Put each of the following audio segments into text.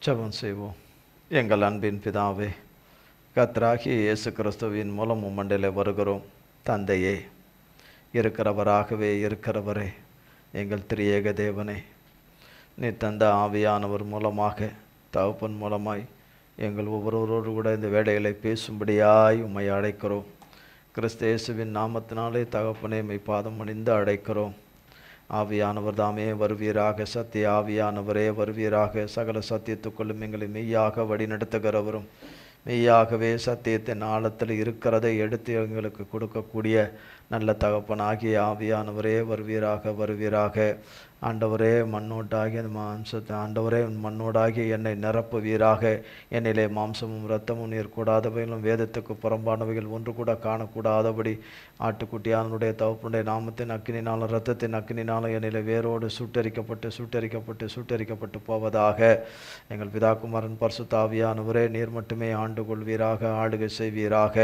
ஜெபம் செய்வோம். எங்கள் அன்பின் பிதாவே, கர்த்தராகிய இயேசு கிறிஸ்துவின் மூலம் உம்மண்டையில் வருகிறோம். தந்தையே, இருக்கிறவராகவே இருக்கிறவரே, எங்கள் திரியேக தேவனே, நீ தந்த ஆவியானவர் மூலமாக, தகப்பன் மூலமாய் எங்கள் ஒவ்வொருவரோடு கூட இந்த வேலைகளை பேசும்படியாய் உம்மை அழைக்கிறோம். கிறிஸ்து இயேசுவின் நாமத்தினாலே தகப்பனே மெய்ப்பாதம் அணிந்து அழைக்கிறோம். ஆவியானவர் தாமே வருவீராக, சத்திய ஆவியானவரே வருவீராக, சகல சத்தியத்துக்குள்ளும் எங்களை மெய்யாக வழிநடத்துகிறவரும் மெய்யாகவே சத்தியத்தின் ஆழத்தில் இருக்கிறதை எடுத்து எங்களுக்கு கொடுக்கக்கூடிய நல்ல தகப்பனாகிய ஆவியானவரே வருவீராக வருவீராக. ஆண்டவரே, மண்ணோட்டாகிய மாம்சத்தை ஆண்டவரே மண்ணோடாகிய என்னை நிரப்புவீராக. என்னிலே மாம்சமும் இரத்தமும் நீர் கூடாதவைகளும் வேதத்துக்கு புறம்பானவைகள் ஒன்று கூட காணக்கூடாதபடி ஆட்டுக்குட்டியானுடைய தகப்பனுடைய நாமத்தின் அக்கினினாலும் இரத்தத்தின் அக்கினினாலும் என்னிலே வேரோடு சுட்டரிக்கப்பட்டு போவதாக. எங்கள் பிதாகுமாரன் பரிசுத்த ஆவியானவரே, நீர் மட்டுமே ஆண்டு கொள்வீராக, ஆளுகை செய்வீராக.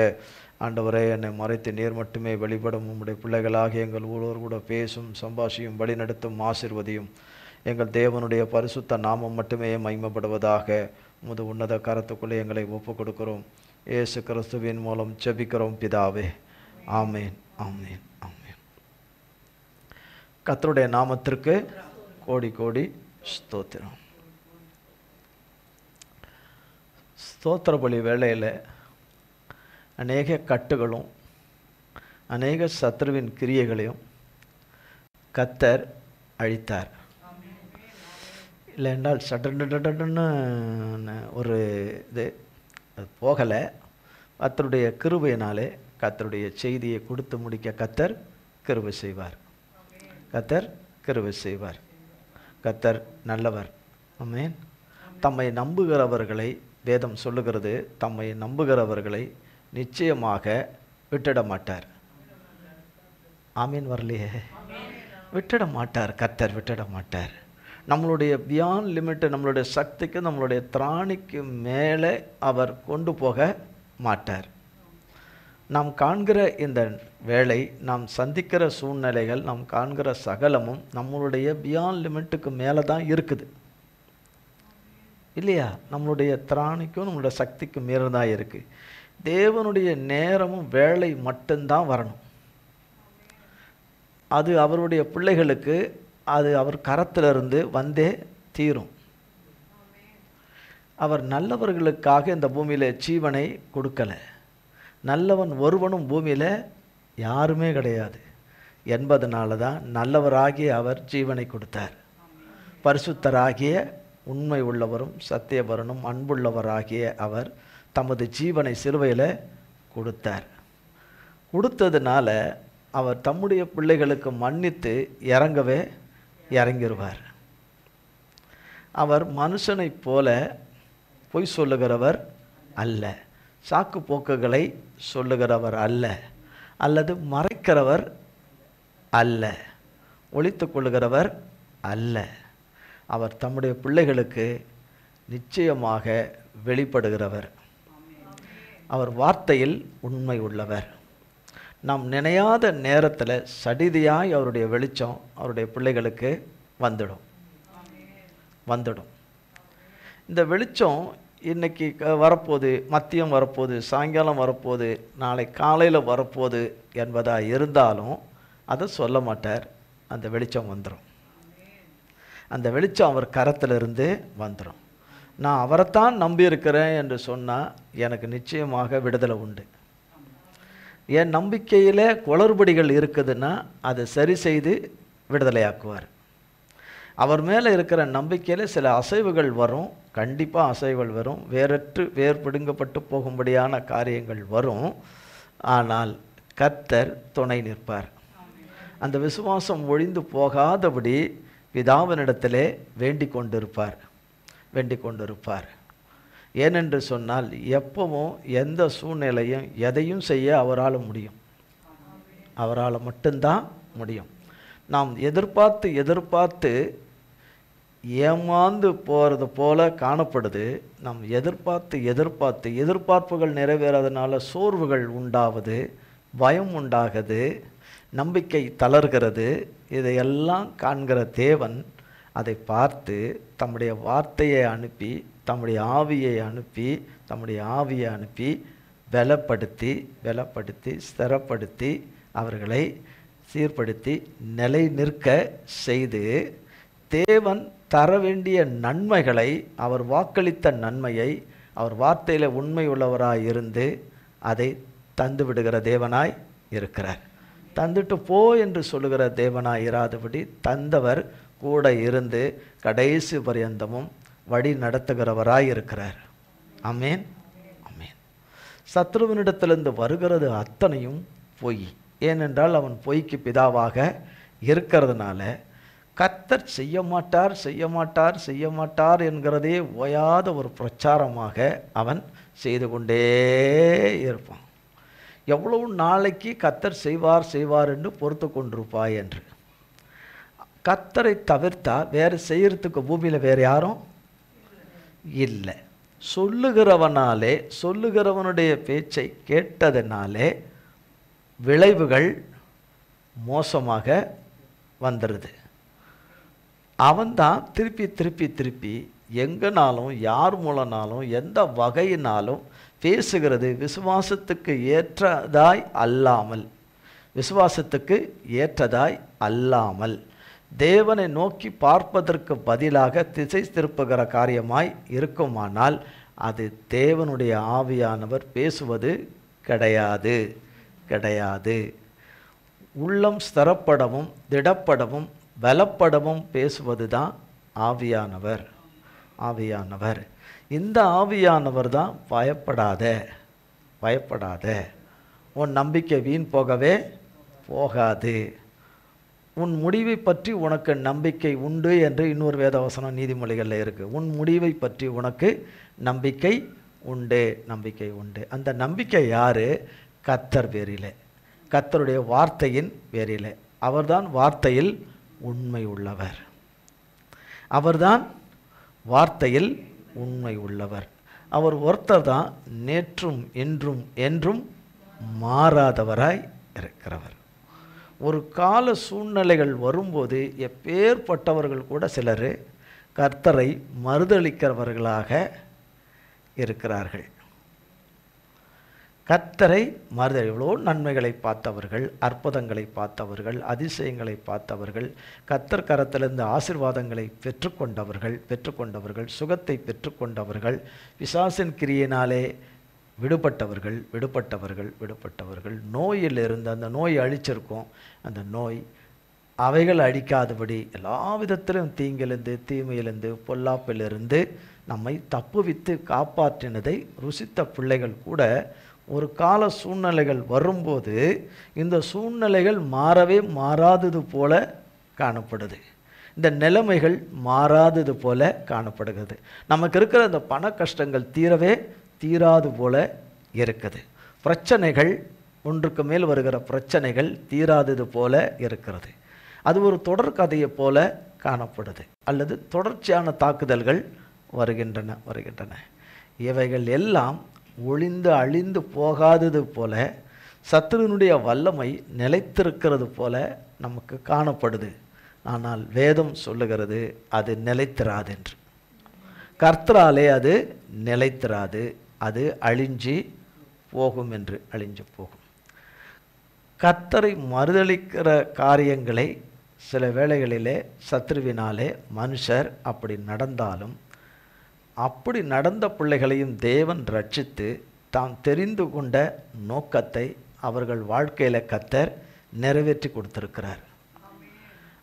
ஆண்டவரே, என்னை மறைத்து நீர் மட்டுமே வெளிப்படும். உம்முடைய பிள்ளைகளாக எங்கள் ஊழோர் கூட பேசும், சம்பாஷியும், வழிநடத்தும், ஆசீர்வதியும். எங்கள் தேவனுடைய பரிசுத்த நாமம் மட்டுமே மகிமைப்படுவதாக. உமது உன்னத கரத்துக்குள்ளே எங்களை ஒப்புக் கொடுக்கிறோம். இயேசு கிறிஸ்துவின் மூலம் ஜெபிக்கிறோம் பிதாவே. ஆமேன், ஆமேன், ஆமேன். கர்த்தருடைய நாமத்திற்கு கோடி கோடி ஸ்தோத்திரம். ஸ்தோத்திர பலி வேளையில் அநேக கட்டுகளும் அநேக சத்ருவின் கிரியைகளையும் கர்த்தர் அழித்தார். இல்லை என்றால் சடன்னு ஒரு இது போகலை. கர்த்தருடைய கிருபையினாலே கர்த்தருடைய செய்தியை கொடுத்து முடிக்க கர்த்தர் கிருபை செய்வார். கர்த்தர் கிருபை செய்வார். கர்த்தர் நல்லவர். ஆமென். தம்மை நம்புகிறவர்களை வேதம் சொல்லுகிறது, தம்மை நம்புகிறவர்களை நிச்சயமாக விட்டுட மாட்டார். ஆமீன் வரலையே? விட்டுட மாட்டார். கர்த்தர் விட்டுட மாட்டார். நம்மளுடைய பியாண்ட் லிமிட்டு, நம்மளுடைய சக்திக்கு, நம்மளுடைய திராணிக்கு மேலே அவர் கொண்டு போக மாட்டார். நாம் காண்கிற இந்த வேலை, நாம் சந்திக்கிற சூழ்நிலைகள், நாம் காண்கிற சகலமும் நம்மளுடைய பியாண்ட் லிமிட்டுக்கு மேலே தான் இருக்குது இல்லையா? நம்மளுடைய திராணிக்கும் நம்மளுடைய சக்திக்கும் மீற தான் இருக்குது. தேவனுடைய நேரமும் வேலை மட்டும்தான் வரணும். அது அவருடைய பிள்ளைகளுக்கு அது அவர் கரத்திலிருந்து வந்தே தீரும். அவர் நல்லவர்களுக்காக இந்த பூமியில் ஜீவனை கொடுக்கலை. நல்லவன் ஒருவனும் பூமியில் யாருமே கிடையாது என்பதனால தான் நல்லவராகிய அவர் ஜீவனை கொடுத்தார். பரிசுத்தராகிய உண்மை உள்ளவரும் சத்தியவரனும் அன்புள்ளவராகிய அவர் தமது ஜீவனை சிலுவையில் கொடுத்தார். கொடுத்ததுனால அவர் தம்முடைய பிள்ளைகளுக்கு மன்னித்து இறங்கவே இறங்கிடுவார். அவர் மனுஷனைப் போல பொய் சொல்லுகிறவர் அல்ல, சாக்கு போக்குகளை சொல்லுகிறவர் அல்ல, அல்லது மறைக்கிறவர் அல்ல, ஒளித்து கொள்ளுகிறவர் அல்ல. அவர் தம்முடைய பிள்ளைகளுக்கு நிச்சயமாக வெளிப்படுகிறவர். அவர் வார்த்தையில் உண்மை உள்ளவர். நாம் நினையாத நேரத்தில் சடிதியாய் அவருடைய வெளிச்சம் அவருடைய பிள்ளைகளுக்கு வந்துடும். இந்த வெளிச்சம் இன்னைக்கு வரப்போகுது, மதியம் வரப்போகுது, சாயங்காலம் வரப்போகுது, நாளை காலையில் வரப்போகுது என்பதாக இருந்தாலும் அதை சொல்ல மாட்டார். அந்த வெளிச்சம் வந்துடும். அந்த வெளிச்சம் அவர் கரத்திலிருந்து வந்துடும். நான் அவரைத்தான் நம்பியிருக்கிறேன் என்று சொன்னால் எனக்கு நிச்சயமாக விடுதலை உண்டு. என் நம்பிக்கையில் குளறுபடிகள் இருக்குதுன்னா அதை சரி செய்து விடுதலையாக்குவார். அவர் மேலே இருக்கிற நம்பிக்கையில் சில அசைவுகள் வரும், கண்டிப்பாக அசைவுகள் வரும், வேறுபடுங்கப்பட்டு போகும்படியான காரியங்கள் வரும். ஆனால் கர்த்தர் துணை நிற்பார். அந்த விசுவாசம் ஒழிந்து போகாதபடி பிதாவினிடத்திலே வேண்டிக் கொண்டிருப்பார். ஏனென்று சொன்னால் எப்பவும் எந்த சூழ்நிலையும் எதையும் செய்ய அவரால் முடியும். அவரால் மட்டும்தான் முடியும். நாம் எதிர்பார்த்து ஏமாந்து போகிறது போல காணப்படுது. நாம் எதிர்பார்ப்புகள் நிறைவேறாதனால சோர்வுகள் உண்டாவது, பயம் உண்டாகுது, நம்பிக்கை தளர்கிறது. இதையெல்லாம் காண்கிற தேவன் அதை பார்த்து தம்முடைய வார்த்தையை அனுப்பி தம்முடைய ஆவியை அனுப்பி பலப்படுத்தி ஸ்திரப்படுத்தி அவர்களை சீர்படுத்தி நிலை நிற்க செய்து தேவன் தர வேண்டிய நன்மைகளை, அவர் வாக்களித்த நன்மையை, அவர் வார்த்தையில் உண்மை உள்ளவராய் இருந்து அதை தந்து விடுகிற தேவனாய் இருக்கிறார். தந்துட்டு போ என்று சொல்லுகிற தேவனாய் இராதபடி தந்தவர் கூட இருந்து கடைசி பரியந்தமும் வழி நடத்துகிறவராய் இருக்கிறார். ஆமென், ஆமென். சத்ருவினிடத்திலிருந்து வருகிறது அத்தனையும் பொய். ஏனென்றால் அவன் பொய்க்கு பிதாவாக இருக்கிறதுனால கர்த்தர் செய்ய மாட்டார் என்கிறதே ஓயாத ஒரு பிரச்சாரமாக அவன் செய்து கொண்டே இருப்பான். எவ்வளவு நாளைக்கு கர்த்தர் செய்வார் என்று பொறுத்து கொண்டிருப்பாய் என்று. கர்த்தரை தவிர்த்தா வேறு செய்யறதுக்கு பூமியில் வேறு யாரும் இல்லை. சொல்லுகிறவனுடைய பேச்சை கேட்டதனாலே விளைவுகள் மோசமாக வந்துடுது. அவன்தான் திருப்பி எங்கனாலும் யார் மூலனாலும் எந்த வகையினாலும் பேசுகிறது விசுவாசத்துக்கு ஏற்றதாய் அல்லாமல் தேவனை நோக்கி பார்ப்பதற்கு பதிலாக திசை திருப்புகிற காரியமாய் இருக்குமானால் அது தேவனுடைய ஆவியானவர் பேசுவது கிடையாது. உள்ளம் ஸ்திரப்படவும் திடப்படவும் பலப்படவும் பேசுவது தான் ஆவியானவர். இந்த ஆவியானவர் தான் பயப்படாத, உன் நம்பிக்கை வீண் போகவே போகாது, உன் முடிவை பற்றி உனக்கு நம்பிக்கை உண்டு என்று இன்னொரு வேதவசனம் நீதிமொழிகளில் இருக்குது. உன் முடிவை பற்றி உனக்கு நம்பிக்கை உண்டு. அந்த நம்பிக்கை யாரு? கர்த்தர் பேரிலே, கர்த்தருடைய வார்த்தையின் பேரிலே. அவர்தான் வார்த்தையில் உண்மை உள்ளவர். அவர் ஒருத்தர் தான் நேற்றும் என்றும் மாறாதவராய் இருக்கிறவர். ஒரு கால சூழ்நிலைகள் வரும்போது எப்பேற்பட்டவர்கள் கூட சிலர் கர்த்தரை மறுதலிக்கிறவர்களாக இருக்கிறார்கள். கர்த்தரை எவ்வளோ நன்மைகளை பார்த்தவர்கள், அற்புதங்களை பார்த்தவர்கள், அதிசயங்களை பார்த்தவர்கள், கர்த்தர் கரத்திலிருந்து ஆசீர்வாதங்களை பெற்றுக்கொண்டவர்கள், சுகத்தை பெற்றுக்கொண்டவர்கள், பிசாசின் கிரியினாலே விடுபட்டவர்கள், நோயில் இருந்து அந்த நோய் அழிச்சிருக்கும், அந்த நோய் அவைகள் அழிக்காதபடி எல்லா விதத்திலும் தீங்கிலிருந்து தீமையிலிருந்து பொல்லாப்பிலிருந்து நம்மை தப்புவித்து காப்பாற்றினதை ருசித்த பிள்ளைகள் கூட ஒரு கால சூழ்நிலைகள் வரும்போது இந்த சூழ்நிலைகள் மாறாதது போல காணப்படுது. இந்த நிலைமைகள் மாறாதது போல காணப்படுகிறது. நமக்கு இருக்கிற இந்த பண கஷ்டங்கள் தீராது போல இருக்குது. பிரச்சனைகள், ஒன்றுக்கு மேல் வருகிற பிரச்சனைகள் தீராதது போல இருக்கிறது. அது ஒரு தொடர் கதையை போல காணப்படுது. அல்லது தொடர்ச்சியான தாக்குதல்கள் வருகின்றன. இவைகள் எல்லாம் ஒளிந்து அழிந்து போகாதது போல, சத்துருனுடைய வல்லமை நிலைத்திருக்கிறது போல நமக்கு காணப்படுது. ஆனால் வேதம் சொல்லுகிறது அது நிலைத்திராது என்று. கர்த்தராலே அது நிலைத்திராது, அது அழிஞ்சு போகும் என்று. அழிஞ்சு போகும். கர்த்தரை மறுதலிக்கிற காரியங்களை சில வேளைகளிலே சத்ருவினாலே மனுஷர் அப்படி நடந்தாலும், அப்படி நடந்த பிள்ளைகளையும் தேவன் ரட்சித்து தாம் தெரிந்து கொண்ட நோக்கத்தை அவர்கள் வாழ்க்கையில் கர்த்தர் நிறைவேற்றி கொடுத்திருக்கிறார்.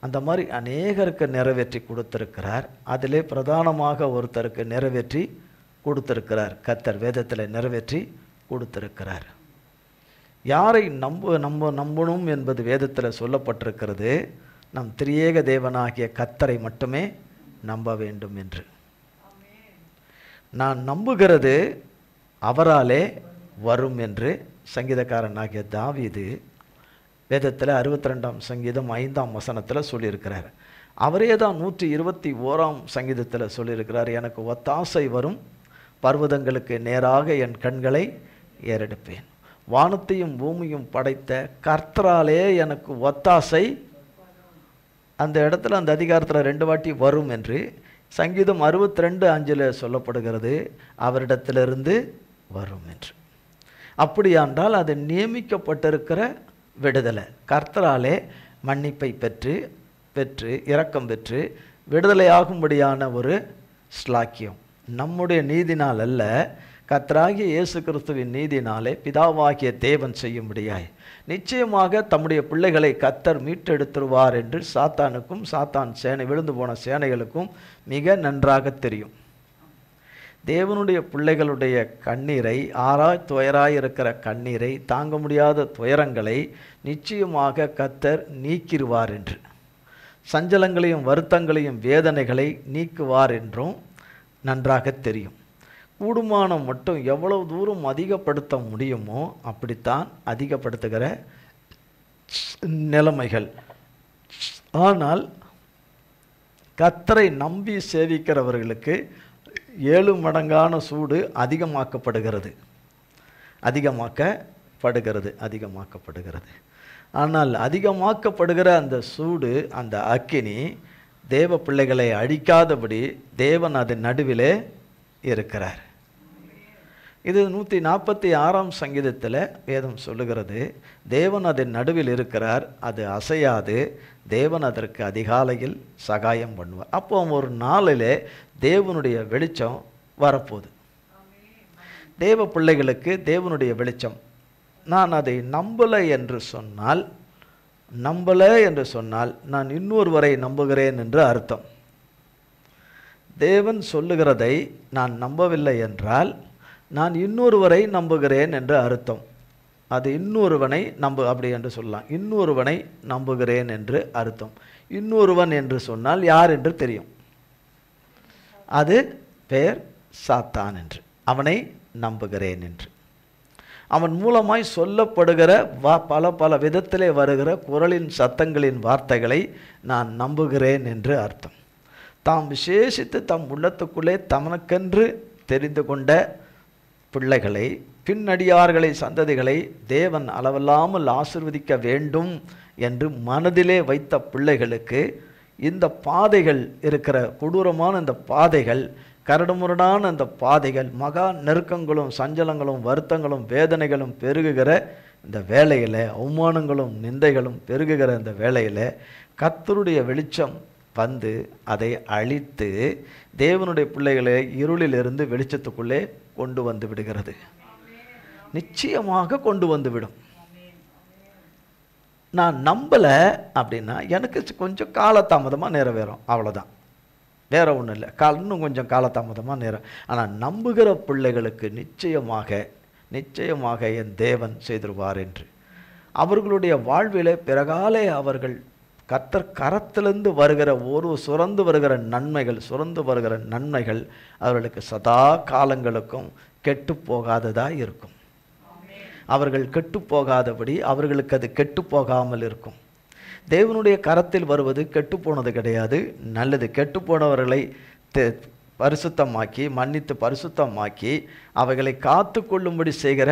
அந்த மாதிரி அநேகருக்கு நிறைவேற்றி கொடுத்திருக்கிறார். அதிலே பிரதானமாக ஒருத்தருக்கு நிறைவேற்றி கொடுத்திருக்கிறார். கர்த்தர் வேதத்தில் நிறைவேற்றி கொடுத்திருக்கிறார். யாரை நம்பணும் என்பது வேதத்தில் சொல்லப்பட்டிருக்கிறது. நம் திரியேக தேவனாகிய கர்த்தரை மட்டுமே நம்ப வேண்டும் என்று. நான் நம்புகிறது அவராலே வரும் என்று சங்கீதக்காரனாகிய தாவீது வேதத்தில் 62ஆம் சங்கீதம் 5ஆம் வசனத்தில் சொல்லியிருக்கிறார். அவரே தான் 121ஆம் சங்கீதத்தில் சொல்லியிருக்கிறார். எனக்கு ஒத்தாசை வரும் பர்வதங்களுக்கு நேராக என் கண்களை ஏறெடுப்பேன். வானத்தையும் பூமியும் படைத்த கர்த்தராலே எனக்கு ஒத்தாசை, அந்த இடத்துல அந்த அதிகாரத்தில் 2 வாட்டி வரும் என்று. சங்கீதம் 62:5 சொல்லப்படுகிறது, அவரிடத்திலிருந்து வரும் என்று. அப்படியானால் அது நியமிக்கப்பட்டிருக்கிற விடுதலை. கர்த்தராலே மன்னிப்பை பெற்று இரக்கம் பெற்று விடுதலையாகும்படியான ஒரு ஸ்லாக்கியம். நம்முடைய நீதினால் அல்ல, கர்த்தராகிய இயேசு கிறிஸ்துவின் நீதினாலே பிதாவாகிய தேவன் செய்யும்படியாய் நிச்சயமாக தம்முடைய பிள்ளைகளை கர்த்தர் மீட்டெடுத்துருவார் என்று சாத்தானுக்கும் சாத்தான் விழுந்து போன சேனைகளுக்கும் மிக நன்றாக தெரியும். தேவனுடைய பிள்ளைகளுடைய கண்ணீரை, துயராய் இருக்கிற கண்ணீரை, தாங்க முடியாத துயரங்களை நிச்சயமாக கர்த்தர் நீக்கிடுவார் என்று, சஞ்சலங்களையும் வருத்தங்களையும் வேதனைகளை நீக்குவார் என்றும் நன்றாக தெரியும். கூடுமானம் மட்டும் எவ்வளவு தூரம் அதிகப்படுத்த முடியுமோ அப்படித்தான் அதிகப்படுத்துகிற நிலைமைகள். ஆனால் கர்த்தரை நம்பி சேவிக்கிறவர்களுக்கு 7 மடங்கான சூடு அதிகமாக்கப்படுகிறது. ஆனால் அதிகமாக்கப்படுகிற அந்த சூடு, அந்த அக்கினி தேவ பிள்ளைகளை அழிக்காதபடி தேவன் அதன் நடுவிலே இருக்கிறார். இது 146ஆம் சங்கீதத்தில் வேதம் சொல்லுகிறது, தேவன் அதன் நடுவில் இருக்கிறார், அது அசையாது, தேவன் அதற்கு அதிகாலையில் சகாயம் பண்ணுவார். அப்போ ஒரு நாளிலே தேவனுடைய வெளிச்சம் வரப்போகுது. தேவ பிள்ளைகளுக்கு தேவனுடைய வெளிச்சம். நான் அதை நம்பலை என்று சொன்னால் நான் இன்னொருவரை நம்புகிறேன் என்று அர்த்தம். தேவன் சொல்லுகிறதை நான் நம்பவில்லை என்றால் நான் இன்னொருவரை நம்புகிறேன் என்று அர்த்தம். அது இன்னொருவனை அப்படி என்று சொல்லலாம். இன்னொருவனை நம்புகிறேன் என்று அர்த்தம். இன்னொருவன் என்று சொன்னால் யார் என்று தெரியும். அது பேர் சாத்தான் என்று. அவனை நம்புகிறேன் என்று. அவன் மூலமாய் சொல்லப்படுகிற பல விதத்திலே வருகிற குரலின் சத்தங்களின் வார்த்தைகளை நான் நம்புகிறேன் என்று அர்த்தம். தாம் விசேஷித்து தம் உள்ளத்துக்குள்ளே தமக்கென்று தெரிந்து கொண்ட பிள்ளைகளை, பின்னடியார்களை, சந்ததிகளை தேவன் அளவில்லாமல் ஆசீர்வதிக்க வேண்டும் என்று மனதிலே வைத்த பிள்ளைகளுக்கு இந்த பாதைகள் இருக்கிற கொடூரமான இந்த பாதைகள், கரடுமுரடான இந்த பாதைகள், மகா நெருக்கங்களும் சஞ்சலங்களும் வருத்தங்களும் வேதனைகளும் பெருகுகிற இந்த வேளையில், அவமானங்களும் நிந்தைகளும் பெருகுகிற இந்த வேளையில் கர்த்தருடைய வெளிச்சம் வந்து அதை அழித்து தேவனுடைய பிள்ளைகளை இருளிலிருந்து வெளிச்சத்துக்குள்ளே கொண்டு வந்து விடுகிறது. நிச்சயமாக கொண்டு வந்து விடும். நான் நம்பலை அப்படின்னா எனக்கு கொஞ்சம் காலதாமதமாக நிறைவேறும், அவ்வளோதான், வேற ஒன்றும் இல்லை. இன்னும் கொஞ்சம் காலதாமதமாக நேரம். ஆனால் நம்புகிற பிள்ளைகளுக்கு நிச்சயமாக என் தேவன் செய்திருவார் என்று அவர்களுடைய வாழ்விலே பிறகாலே அவர்கள் கர்த்தர் கரத்திலிருந்து வருகிற சுரந்து வருகிற நன்மைகள் அவர்களுக்கு சதா காலங்களுக்கும் கெட்டு போகாததாக இருக்கும். அவர்கள் கெட்டு போகாதபடி அவர்களுக்கு அது கெட்டு போகாமல் இருக்கும். தேவனுடைய கரத்தில் வருவது கெட்டு போனது கிடையாது, நல்லது. கெட்டு போனவர்களை பரிசுத்தமாக்கி, மன்னித்து பரிசுத்தமாக்கி அவைகளை காத்து கொள்ளும்படி செய்கிற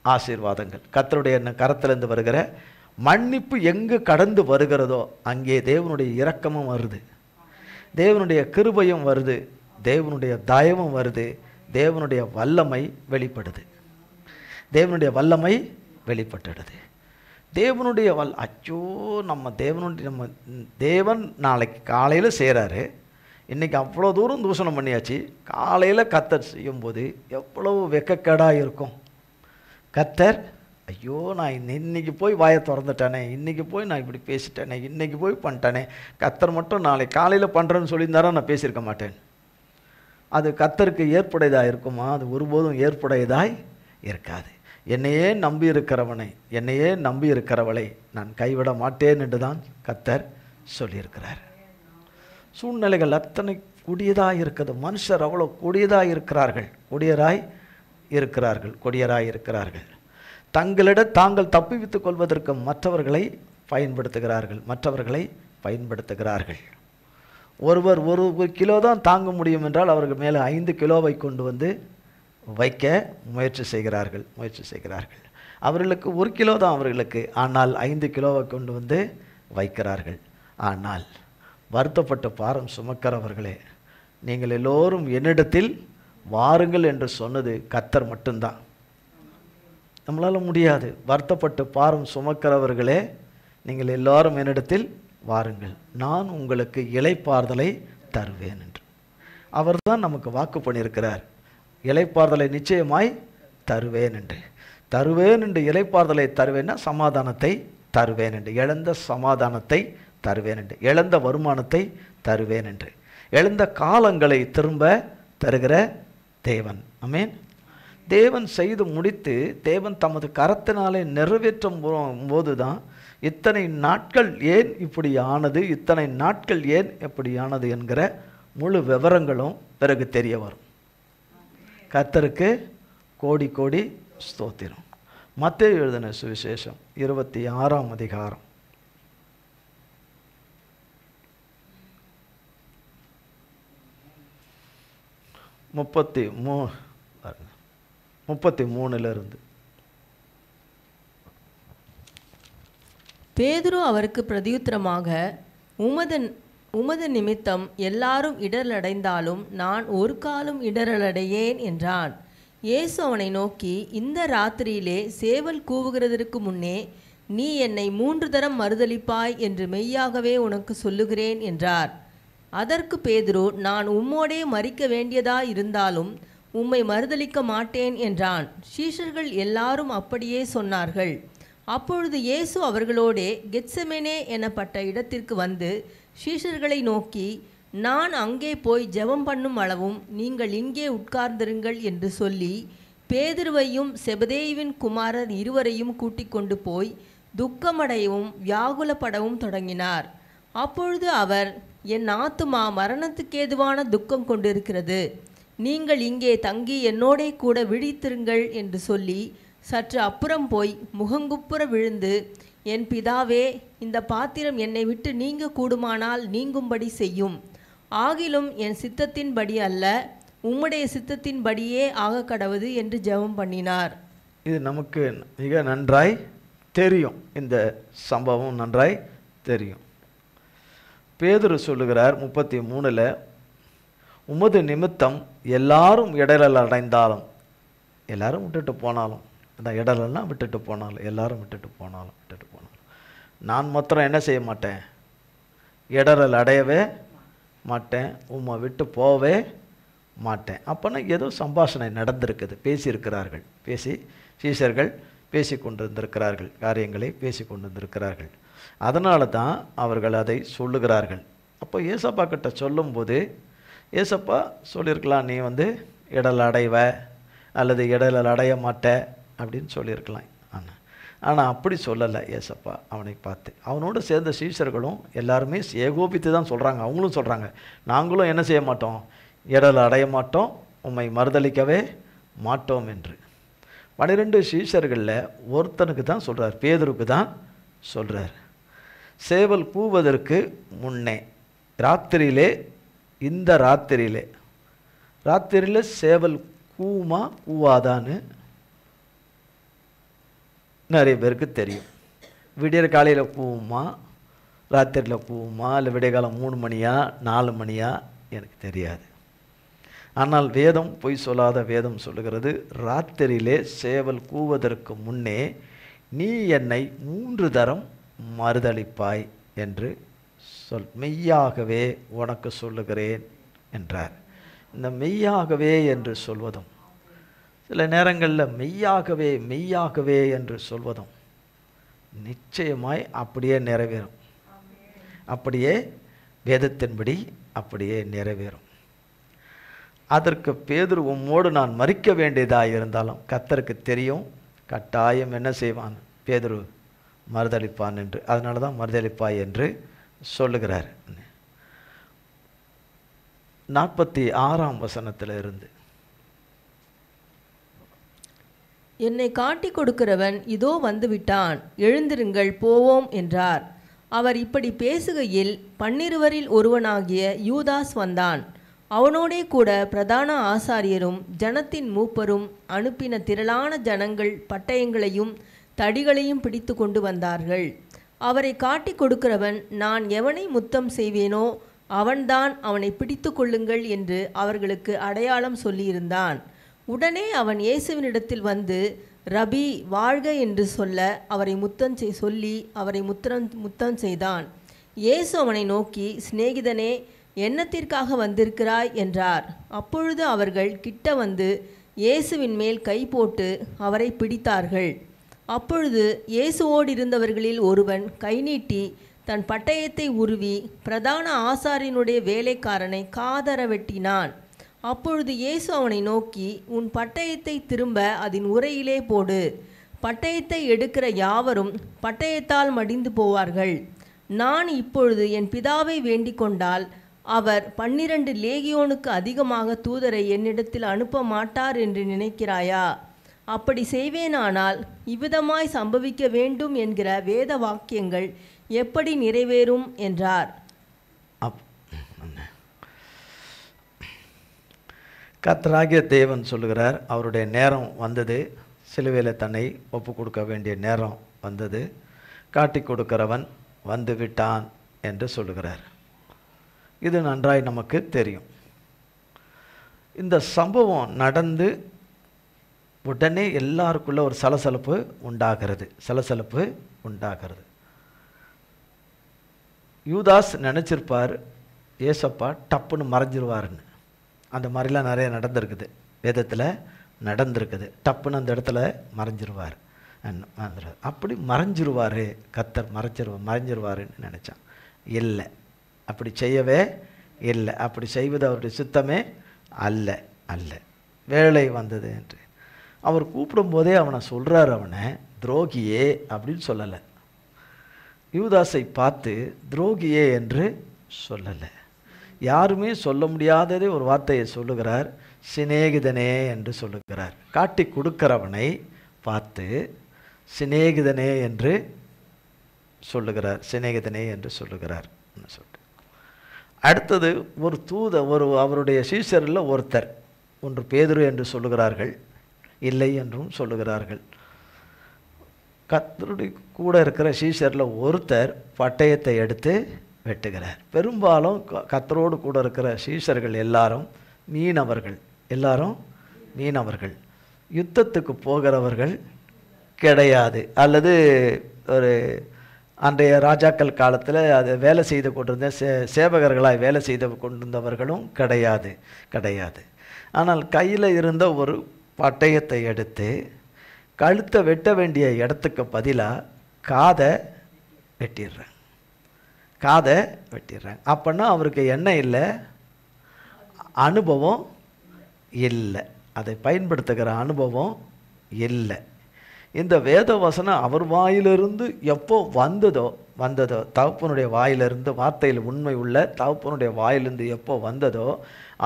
ஆசீர்வாதங்கள். கர்த்தருடைய கரத்திலிருந்து வருகிற மன்னிப்பு எங்கு கடந்து வருகிறதோ அங்கே தேவனுடைய இரக்கமும் வருது, தேவனுடைய கிருபையும் வருது, தேவனுடைய தயவும் வருது, தேவனுடைய வல்லமை வெளிப்படுது. தேவனுடைய நம்ம தேவன் நாளைக்கு காலையில் செய்கிறாரு. இன்றைக்கி அவ்வளோ தூரம் தூஷணம் பண்ணியாச்சு. காலையில் கர்த்தர் செய்யும்போது எவ்வளவு வெக்கக்கேடாக இருக்கும். கர்த்தர், ஐயோ நான் இன்னைக்கு போய் வாயை திறந்துட்டானே, இன்றைக்கி போய் நான் இப்படி பேசிட்டேனே, இன்றைக்கி போய் பண்ணிட்டேனே, கர்த்தர் மட்டும் நாளை காலையில் பண்ணுறேன்னு சொல்லியிருந்தாரா நான் பேசியிருக்க மாட்டேன். அது கர்த்தருக்கு ஏற்புடையதாக இருக்குமா? அது ஒருபோதும் ஏற்புடையதாய் இருக்காது. என்னையே நம்பி இருக்கிறவளை நான் கைவிட மாட்டேன் என்று தான் கர்த்தர் சொல்லியிருக்கிறார். சூழ்நிலைகள் அத்தனை கொடியதாக இருக்குது. மனுஷர் அவ்வளோ கொடியராய் இருக்கிறார்கள். தங்களிடம் தாங்கள் தப்பிவித்துக் கொள்வதற்கு மற்றவர்களை பயன்படுத்துகிறார்கள். ஒருவர் 1 கிலோ தான் தாங்க முடியும் என்றால் அவர்கள் மேலே 5 கிலோவை கொண்டு வந்து வைக்க முயற்சி செய்கிறார்கள். அவர்களுக்கு 1 கிலோ தான் அவர்களுக்கு, ஆனால் 5 கிலோவை கொண்டு வந்து வைக்கிறார்கள். ஆனால் வருத்தப்பட்ட பாரம் சுமக்கிறவர்களே, நீங்கள் எல்லோரும் என்னிடத்தில் வாருங்கள் என்று சொன்னது கர்த்தர் மட்டும்தான். நம்மளால் முடியாது. வருத்தப்பட்டு பாரம் சுமக்கிறவர்களே, நீங்கள் எல்லாரும் என்னிடத்தில் வாருங்கள், நான் உங்களுக்கு இளைப்பாறுதலை தருவேன் என்று அவர் தான் நமக்கு வாக்கு பண்ணியிருக்கிறார். இளைப்பாறுதலை நிச்சயமாய் தருவேன் என்று. தருவேன் என்று இளைப்பாறுதலை தருவேன்னா சமாதானத்தை தருவேன் என்று, இழந்த சமாதானத்தை தருவேன் என்று, இழந்த வருமானத்தை தருவேன் என்று, இழந்த காலங்களை திரும்ப தருகிற தேவன். ஆமென். தேவன் செய்து முடித்து தேவன் தமது கரத்தினாலே நிறைவேற்றும் போது தான் இத்தனை நாட்கள் ஏன் இப்படி ஆனது, இத்தனை நாட்கள் ஏன் இப்படி ஆனது என்கிற முழு விவரங்களும் பிறகு தெரிய வரும். கர்த்தருக்கு கோடி கோடி ஸ்தோத்திரம். மத்தேயு எழுதின சுவிசேஷம் 26ஆம் அதிகாரம் 33 பேதுரு அவருக்கு பிரதியுத்தரமாக, உமது நிமித்தம் எல்லாரும் இடரலடைந்தாலும் நான் ஒரு காலும் இடரலடையேன் என்றான். இயேசு அவனை நோக்கி, இந்த ராத்திரியிலே சேவல் கூவுகிறதற்கு முன்னே நீ என்னை 3 தரம் மறுதலிப்பாய் என்று மெய்யாகவே உனக்கு சொல்லுகிறேன் என்றார். அதற்கு பேதுரு, நான் உம்மோடே மரிக்க வேண்டியதாய் இருந்தாலும் உம்மை மறுதலிக்க மாட்டேன் என்றான். சீஷர்கள் எல்லாரும் அப்படியே சொன்னார்கள். அப்பொழுது இயேசு அவர்களோடே கெத்செமனே எனப்பட்ட இடத்திற்கு வந்து சீஷர்களை நோக்கி, நான் அங்கே போய் ஜெபம் பண்ணும் அளவும் நீங்கள் இங்கே உட்கார்ந்திருங்கள் என்று சொல்லி பேதுருவையும் செபதேயுவின் குமாரர் இருவரையும் கூட்டிக் கொண்டு போய் துக்கமடையவும் வியாகுலப்படவும் தொடங்கினார். அப்பொழுது அவர், என் ஆத்துமா மரணத்துக்கேதுவான துக்கம் கொண்டிருக்கிறது, நீங்கள் இங்கே தங்கி என்னோடே கூட விழித்திருங்கள் என்று சொல்லி சற்று அப்புறம் போய் முகங்குப்புற விழுந்து, என் பிதாவே, இந்த பாத்திரம் என்னை விட்டு நீங்க கூடுமானால் நீங்கும்படி செய்யும், ஆகிலும் என் சித்தத்தின்படி அல்ல உம்முடைய சித்தத்தின்படியே ஆக கடவுது என்று ஜெபம் பண்ணினார். இது நமக்கு மிக நன்றாய் தெரியும். இந்த சம்பவம் நன்றாய் தெரியும். பேதுரு சொல்லுகிறார் 33, உமது நிமித்தம் எல்லாரும் இடரல் அடைந்தாலும், எல்லாரும் விட்டுட்டு போனாலும், அந்த இடரல்னா விட்டுட்டு போனாலும், எல்லாரும் விட்டுட்டு போனாலும் நான் மாத்திரம் என்ன செய்ய மாட்டேன், இடரல் அடையவே மாட்டேன், உம்மை விட்டு போவே மாட்டேன். அப்போனா ஏதோ சம்பாஷணை நடந்திருக்குது, பேசியிருக்கிறார்கள், சீஷர்கள் பேசி கொண்டிருந்திருக்கிறார்கள், காரியங்களை பேசி கொண்டிருந்திருக்கிறார்கள். அதனால தான் அவர்கள் அதை சொல்லுகிறார்கள். அப்போ ஏசப்பா கிட்ட சொல்லும்போது ஏசப்பா சொல்லியிருக்கலாம், நீ இடல் அடைவ அல்லது இடல் அடைய மாட்ட அப்படின்னு சொல்லியிருக்கலாம். ஆனால் அப்படி சொல்லலை ஏசப்பா. அவனை பார்த்து அவனோடு சேர்ந்த சீஷர்களும் எல்லாருமே ஏகோபித்து தான் சொல்கிறாங்க. அவங்களும் சொல்கிறாங்க, நாங்களும் என்ன செய்ய மாட்டோம், இடல் அடைய மாட்டோம், உம்மை மறுதலிக்கவே மாட்டோம் என்று. 12 சீஷர்களில் ஒருத்தனுக்கு தான் சொல்கிறார், பேதுருக்கு தான் சொல்கிறார். சேவல் கூவதற்கு முன்னே ராத்திரியிலே, இந்த ராத்திரியிலே சேவல் கூமா கூவாதான்னு நிறைய பேருக்கு தெரியும். விடியற் காலையில் கூவுமா, ராத்திரியில் கூவுமா, இல்லை விடிய காலம் 3 மணியா 4 மணியா எனக்கு தெரியாது. ஆனால் வேதம் பொய் சொல்லாத வேதம் சொல்லுகிறது, ராத்திரியிலே சேவல் கூவதற்கு முன்னே நீ என்னை 3 தரம் மறுதலிப்பாய் என்று மெய்யாகவே உனக்கு சொல்லுகிறேன் என்றார். இந்த மெய்யாகவே என்று சொல்வதும், சில நேரங்களில் மெய்யாகவே என்று சொல்வதும் நிச்சயமாய் அப்படியே நிறைவேறும். அப்படியே வேதத்தின்படி அப்படியே நிறைவேறும். அதற்கு பேதுரு, உம்மோடு நான் மரிக்க வேண்டியதாக இருந்தாலும் கர்த்தருக்கு தெரியும், கட்டாயம் என்ன செய்வான், பேதுரு மறுதலிப்பான் என்று. அதனால தான் மறுதலிப்பாய் என்று சொல்லுகிறார். 46ஆம் வசனத்தில் இருந்து, என்னை காட்டி கொடுக்கிறவன் இதோ வந்துவிட்டான், எழுந்திருங்கள் போவோம் என்றார். அவர் இப்படி பேசுகையில் 12 ஒருவனாகிய யூதாஸ் வந்தான். அவனோடே கூட பிரதான ஆசாரியரும் ஜனத்தின் மூப்பரும் அனுப்பின திரளான ஜனங்கள் பட்டயங்களையும் தடிகளையும் பிடித்து கொண்டு வந்தார்கள். அவரை காட்டி கொடுக்கிறவன், நான் எவனை முத்தம் செய்வேனோ அவன்தான் அவனை பிடித்து கொள்ளுங்கள் என்று அவர்களுக்கு அடையாளம் சொல்லியிருந்தான். உடனே அவன் இயேசுவினிடத்தில் வந்து, ரபி வாழ்க என்று சொல்ல அவரை முத்தம் செய்தான். இயேசு அவனை நோக்கி, சிநேகிதனே, என்னத்திற்காக வந்திருக்கிறாய் என்றார். அப்பொழுது அவர்கள் கிட்ட வந்து இயேசுவின் மேல் கை போட்டு அவரை பிடித்தார்கள். அப்பொழுது இயேசுவோடு இருந்தவர்களில் ஒருவன் கை நீட்டி தன் பட்டயத்தை உருவி பிரதான ஆசாரியனுடைய வேலைக்காரனை காதர வெட்டினான். அப்பொழுது இயேசு அவனை நோக்கி, உன் பட்டயத்தை திரும்ப அதன் உறையிலே போடு. பட்டயத்தை எடுக்கிற யாவரும் பட்டயத்தால் மடிந்து போவார்கள். நான் இப்பொழுது என் பிதாவை வேண்டிக் கொண்டால் அவர் 12 லேகியோனுக்கு அதிகமாக தூதரை என்னிடத்தில் அனுப்ப மாட்டார் என்று நினைக்கிறாயா? அப்படி செய்வேனானால் இவ்விதமாய் சம்பவிக்க வேண்டும் என்கிற வேத வாக்கியங்கள் எப்படி நிறைவேறும் என்றார். கர்த்தராகிய தேவன் சொல்லுகிறார், அவருடைய நேரம் வந்தது, சிலுவையில் தன்னை ஒப்பு கொடுக்க வேண்டிய நேரம் வந்தது, காட்டி கொடுக்கிறவன் வந்து விட்டான் என்று சொல்லுகிறார். இது நன்றாய் நமக்கு தெரியும். இந்த சம்பவம் நடந்து உடனே எல்லாருக்குள்ள ஒரு சலசலப்பு உண்டாகிறது. யூதாஸ் நினச்சிருப்பார், ஏசப்பா டப்புன்னு மறைஞ்சிருவாருன்னு. அந்த மாதிரிலாம் நிறைய நடந்திருக்குது, வேதத்தில் நடந்திருக்குது. டப்புன்னு அந்த இடத்துல மறைஞ்சிருவார். அப்படி மறைஞ்சிருவார், கர்த்தர் மறைஞ்சிருவாருன்னு நினச்சான். இல்லை, அப்படி செய்யவே இல்லை. அப்படி செய்வது அவருடைய சித்தமே அல்ல. வேலை வந்தது என்று அவர் கூப்பிடும்போதே அவனை சொல்கிறார், அவனை துரோகியே அப்படின்னு சொல்லலை. யூதாஸை பார்த்து துரோகியே என்று சொல்லலை. யாருமே சொல்ல முடியாததே ஒரு வார்த்தையை சொல்லுகிறார், சிநேகிதனே என்று சொல்லுகிறார். காட்டி கொடுக்கிறவனை பார்த்து சிநேகிதனே என்று சொல்லுகிறார். அடுத்தது ஒரு அவருடைய சீஷரில் ஒருத்தர், ஒன்று பேதுரு என்று சொல்லுகிறார்கள், இல்லை என்றும் சொல்லுகிறார்கள். கர்த்தருடைய கூட இருக்கிற சீஷரில் ஒருத்தர் பட்டயத்தை எடுத்து வெட்டுகிறார். பெரும்பாலும் கர்த்தரோடு கூட இருக்கிற சீஷர்கள் எல்லாரும் மீனவர்கள், யுத்தத்துக்கு போகிறவர்கள் கிடையாது. அல்லது ஒரு அன்றைய ராஜாக்கள் காலத்தில் அது வேலை செய்து கொண்டிருந்த சேவகர்களாய் வேலை செய்து கொண்டிருந்தவர்களும் கிடையாது. ஆனால் கையில் இருந்த ஒரு பட்டயத்தை எடுத்து கழுத்தை வெட்ட வேண்டிய இடத்துக்கு பதிலாக காதை வெட்டிடுறாங்க. அப்படின்னா அவருக்கு என்ன இல்லை? அனுபவம் இல்லை, அதை பயன்படுத்துகிற அனுபவம் இல்லை. இந்த வேத வசனம் அவர் வாயிலிருந்து எப்போ வந்ததோ தகப்பனுடைய வாயிலிருந்து, வார்த்தையில் உண்மை உள்ள தகப்பனுடைய வாயிலிருந்து எப்போ வந்ததோ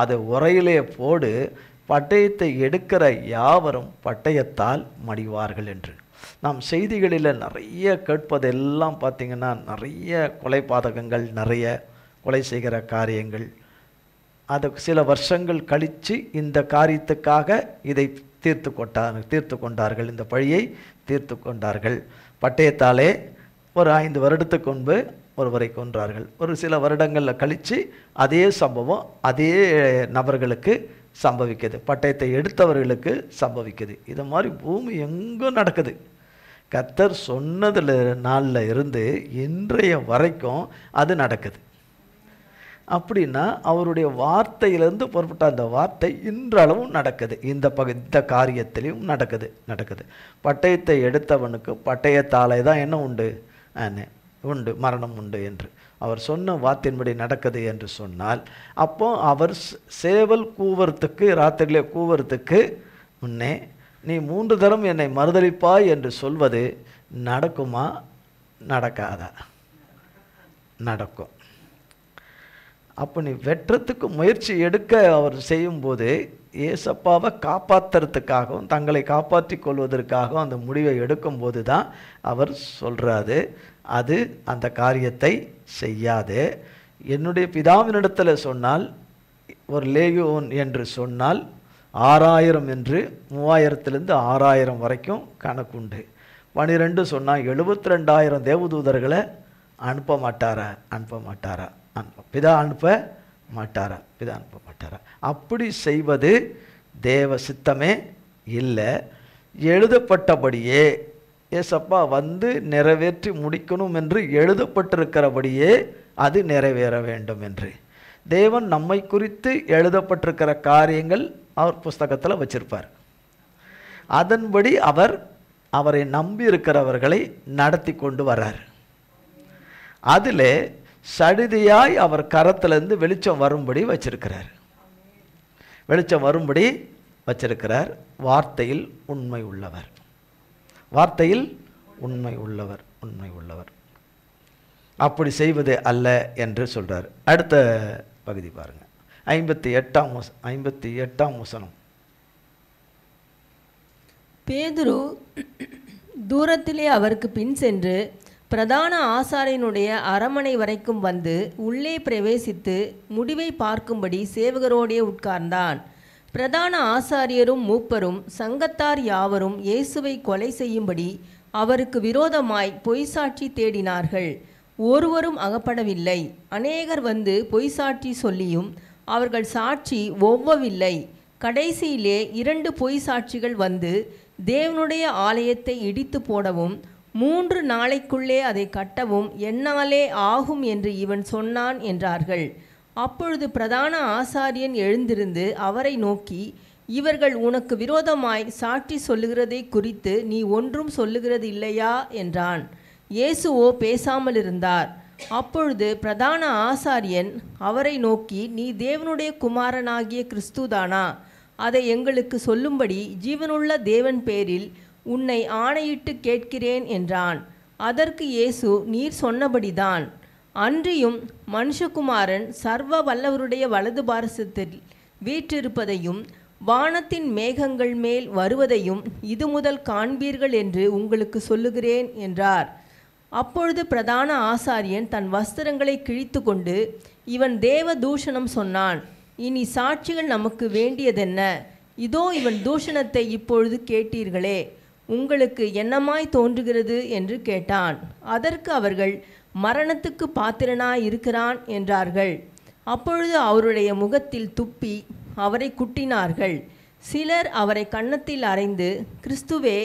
அதை உரையிலே போடு, பட்டயத்தை எடுக்கிற யாவரும் பட்டயத்தால் மடிவார்கள் என்று. நாம் செய்திகளில் நிறைய கேட்பதெல்லாம் பார்த்திங்கன்னா, நிறைய கொலை பாதகங்கள், நிறைய கொலை செய்கிற காரியங்கள். அது சில வருஷங்கள் கழித்து இந்த காரியத்துக்காக இதை தீர்த்து கொண்டார்கள், இந்த பழியை தீர்த்து கொண்டார்கள். பட்டயத்தாலே ஒரு 5 வருடத்துக்கு முன்பு ஒருவரை கொன்றார்கள். ஒரு சில வருடங்களில் கழித்து அதே சம்பவம் அதே நபர்களுக்கு சம்பவிக்குது, பட்டயத்தை எடுத்தவர்களுக்கு சம்பவிக்குது. இது மாதிரி பூமி எங்கும் நடக்குது. கர்த்தர் சொன்னதில் நாளில் இருந்து இன்றைய வரைக்கும் அது நடக்குது. அப்படின்னா அவருடைய வார்த்தையிலிருந்து புறப்பட்ட அந்த வார்த்தை இன்றளவும் நடக்குது. இந்த காரியத்திலையும் நடக்குது. பட்டயத்தை எடுத்தவனுக்கு பட்டயத்தாலே தான் என்ன உண்டு, மரணம் உண்டு என்று அவர் சொன்ன வார்த்தையின்படி நடக்குது என்று சொன்னால், அப்போ அவர் சேவல் கூவறதுக்கு, ராத்திரியிலே கூவறதுக்கு முன்னே நீ 3 தரம் என்னை மறுதலிப்பாய் என்று சொல்வது நடக்குமா? நடக்காதா? நடக்கும். அப்போ நீ வெட்டுறதுக்கு முயற்சி எடுக்க அவர் செய்யும்போது ஏசப்பாவை காப்பாற்றுறதுக்காகவும் தங்களை காப்பாற்றி கொள்வதற்காகவும் அந்த முடிவை எடுக்கும்போது தான் அவர் சொல்கிறாரு, அது அந்த காரியத்தை செய்யாது. என்னுடைய பிதாவினிடத்தில் சொன்னால் ஒரு லேகியோன் என்று சொன்னால் 6000 என்று 3000 6000 வரைக்கும் கணக்குண்டு. 12 சொன்னால் 72000 தேவதூதர்களை அனுப்ப மாட்டாரா? பிதா அனுப்ப மாட்டாரா? பிதா அனுப்ப மாட்டாரா? அப்படி செய்வது தேவ சித்தமே இல்லை. எழுதப்பட்டபடியே ஏசப்பா வந்து நிறைவேற்றி முடிக்கணும் என்று எழுதப்பட்டிருக்கிறபடியே அது நிறைவேற வேண்டும் என்று தேவன் நம்மை குறித்து எழுதப்பட்டிருக்கிற காரியங்கள் அவர் புஸ்தகத்தில் வச்சிருப்பார். அதன்படி அவரை நம்பி இருக்கிறவர்களை நடத்தி கொண்டு வர்றார். அதில் சடிதியாய் அவர் கரத்திலிருந்து வெளிச்சம் வரும்படி வச்சிருக்கிறார். வெளிச்சம் வரும்படி வச்சிருக்கிறார். வார்த்தையில் உண்மை உள்ளவர், வார்த்தையில் உண்மை உள்ளவர், உண்மை உள்ளவர். அப்படி செய்வது அல்ல என்று சொல்றார். அடுத்த பகுதி பாருங்க, 58ஆம் வசனம். பேதுரு தூரத்திலே அவருக்கு பின் சென்று பிரதான ஆசாரியனுடைய அரமனை வரைக்கும் வந்து உள்ளே பிரவேசித்து முடிவை பார்க்கும்படி சேவகரோடே உட்கார்ந்தான். பிரதான ஆசாரியரும் மூப்பரும் சங்கத்தார் யாவரும் இயேசுவை கொலை செய்யும்படி அவருக்கு விரோதமாய் பொய்சாட்சி தேடினார்கள். ஒருவரும் அகப்படவில்லை. அநேகர் வந்து பொய்சாட்சி சொல்லியும் அவர்கள் சாட்சி ஒவ்வவில்லை. கடைசியிலே 2 பொய் சாட்சிகள் வந்து தேவனுடைய ஆலயத்தை இடித்து போடவும் 3 நாளைக்குள்ளே அதை கட்டவும் என்னாலே ஆகும் என்று இவன் சொன்னான் என்றார்கள். அப்பொழுது பிரதான ஆசாரியன் எழுந்திருந்து அவரை நோக்கி, இவர்கள் உனக்கு விரோதமாய் சாட்சி சொல்லுகிறதை குறித்து நீ ஒன்றும் சொல்லுகிறது இல்லையா என்றான். இயேசுவோ பேசாமல் இருந்தார். அப்பொழுது பிரதான ஆசாரியன் அவரை நோக்கி, நீ தேவனுடைய குமாரனாகிய கிறிஸ்துதானா? அதை எங்களுக்கு சொல்லும்படி ஜீவனுள்ள தேவன் பேரில் உன்னை ஆணையிட்டு கேட்கிறேன் என்றான். அதற்கு இயேசு, நீர் சொன்னபடிதான். அன்றியும் மனுஷகுமாரன் சர்வ வல்லவருடைய வலது பாரசத்தில் வீற்றிருப்பதையும் வானத்தின் மேகங்கள் மேல் வருவதையும் இது முதல் காண்பீர்கள் என்று உங்களுக்கு சொல்லுகிறேன் என்றார். அப்பொழுது பிரதான ஆசாரியன் தன் வஸ்திரங்களை கிழித்து கொண்டு, இவன் தேவ தூஷணம் சொன்னான். இனி சாட்சிகள் நமக்கு வேண்டியதென்ன? இதோ இவன் தூஷணத்தை இப்பொழுது கேட்டீர்களே, உங்களுக்கு என்னமாய் தோன்றுகிறது என்று கேட்டான். அதற்கு அவர்கள், மரணத்துக்கு பாத்திரனாய் இருக்கிறான் என்றார்கள். அப்பொழுது அவருடைய முகத்தில் துப்பி அவரை குட்டினார்கள். சிலர் அவரை கன்னத்தில் அறைந்து, கிறிஸ்துவே,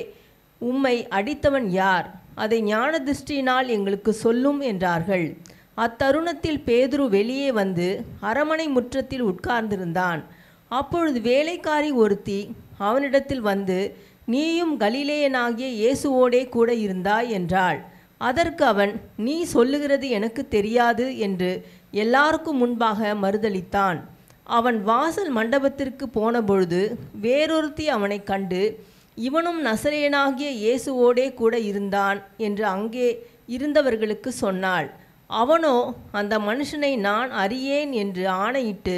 உம்மை அடித்தவன் யார்? அதை ஞான திருஷ்டியினால் எங்களுக்கு சொல்லும் என்றார்கள். அத்தருணத்தில் பேதுரு வெளியே வந்து அரமனை முற்றத்தில் உட்கார்ந்திருந்தான். அப்பொழுது வேலைக்காரி ஒருத்தி அவனிடத்தில் வந்து, நீயும் கலிலேயனாகிய இயேசுவோடே கூட இருந்தாய் என்றாள். அதற்கு அவன், நீ சொல்லுகிறது எனக்கு தெரியாது என்று எல்லாருக்கும் முன்பாக மறுதலித்தான். அவன் வாசல் மண்டபத்திற்கு போனபொழுது வேறொருத்தி அவனை கண்டு, இவனும் நசரேயனாகிய இயேசுவோடே கூட இருந்தான் என்று அங்கே இருந்தவர்களுக்கு சொன்னாள். அவனோ அந்த மனுஷனை நான் அறியேன் என்று ஆணையிட்டு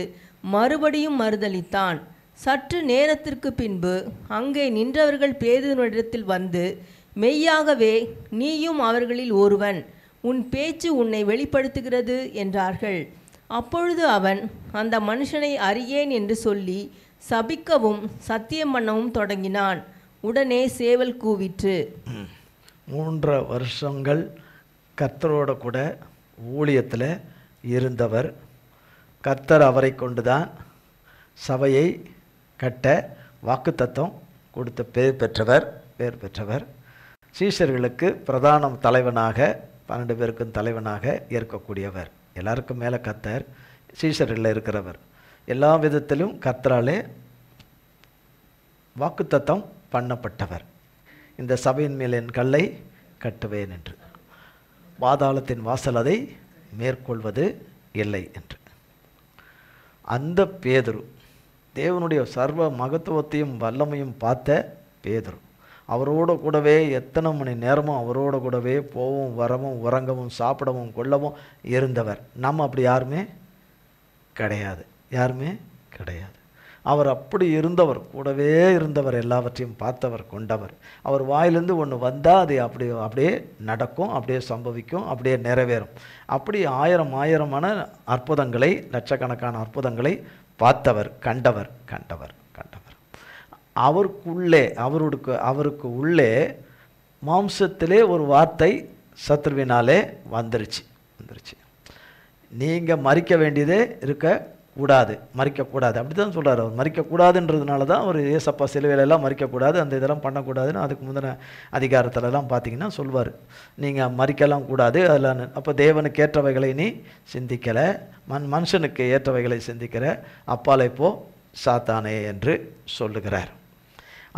மறுபடியும் மறுதலித்தான். சற்று நேரத்திற்கு பின்பு அங்கே நின்றவர்கள் பேதுருவினிடத்தில் வந்து, மெய்யாகவே நீயும் அவர்களில் ஒருவன், உன் பேச்சு உன்னை வெளிப்படுத்துகிறது என்றார்கள். அப்பொழுது அவன் அந்த மனுஷனை அறியேன் என்று சொல்லி சபிக்கவும் சத்தியம் பண்ணவும் தொடங்கினான். உடனே சேவல் கூவிற்று. 3 வருஷங்கள் கர்த்தரோட கூட ஊழியத்தில் இருந்தவர். கர்த்தர் அவரை கொண்டுதான் சபையை கட்ட வாக்குத்தத்தம் கொடுத்த பேர் பெற்றவர். சீஷர்களுக்கு பிரதான தலைவனாக, 12 பேருக்கும் தலைவனாக இருக்கக்கூடியவர். எல்லாருக்கும் மேலே கர்த்தர், சீஷர்களில் இருக்கிறவர். எல்லா விதத்திலும் கர்த்தராலே வாக்குத்தத்தம் பண்ணப்பட்டவர். இந்த சபையின் மேல் என் கல்லை கட்டுவேன் என்று, பாதாளத்தின் வாசல் அதை மேற்கொள்வது இல்லை என்று. அந்த பேதுரு, தேவனுடைய சர்வ மகத்துவத்தையும் வல்லமையும் பார்த்த பேதுரு, அவரோட கூடவே எத்தனை மணி நேரமும் அவரோட கூடவே போவும் வரவும் உறங்கவும் சாப்பிடவும் கொள்ளவும் இருந்தவர். நம்ம அப்படி யாருமே கிடையாது. அவர் அப்படி இருந்தவர், கூடவே இருந்தவர், எல்லாவற்றையும் பார்த்தவர், கொண்டவர். அவர் வாயிலிருந்து ஒன்று வந்தால் அது அப்படியே நடக்கும், அப்படியே சம்பவிக்கும், அப்படியே நிறைவேறும். அப்படி ஆயிரமான அற்புதங்களை, லட்சக்கணக்கான அற்புதங்களை பார்த்தவர், கண்டவர். அவருக்கு உள்ளே மாம்சத்திலே ஒரு வார்த்தை சத்ருவினாலே வந்துருச்சு. நீங்கள் மறிக்க வேண்டியதே இருக்கக்கூடாது, மறிக்கக்கூடாது. அப்படி தான் சொல்கிறார் அவர். மறிக்கக்கூடாதுன்றதுனால தான் அவர் ஏசப்பா சிலுவையிலெல்லாம் மறிக்கக்கூடாது, அந்த இதெல்லாம் பண்ணக்கூடாதுன்னு அதுக்கு முந்தின அதிகாரத்திலலாம் பார்த்தீங்கன்னா சொல்வார். நீங்கள் மறிக்கலாம் கூடாது அதெல்லாம். அப்போ தேவனுக்கு ஏற்றவைகளை நீ சிந்திக்கலை, மனுஷனுக்கு ஏற்றவைகளை சிந்திக்கிற, அப்பாலை போ சாத்தானே என்று சொல்லுகிறார்.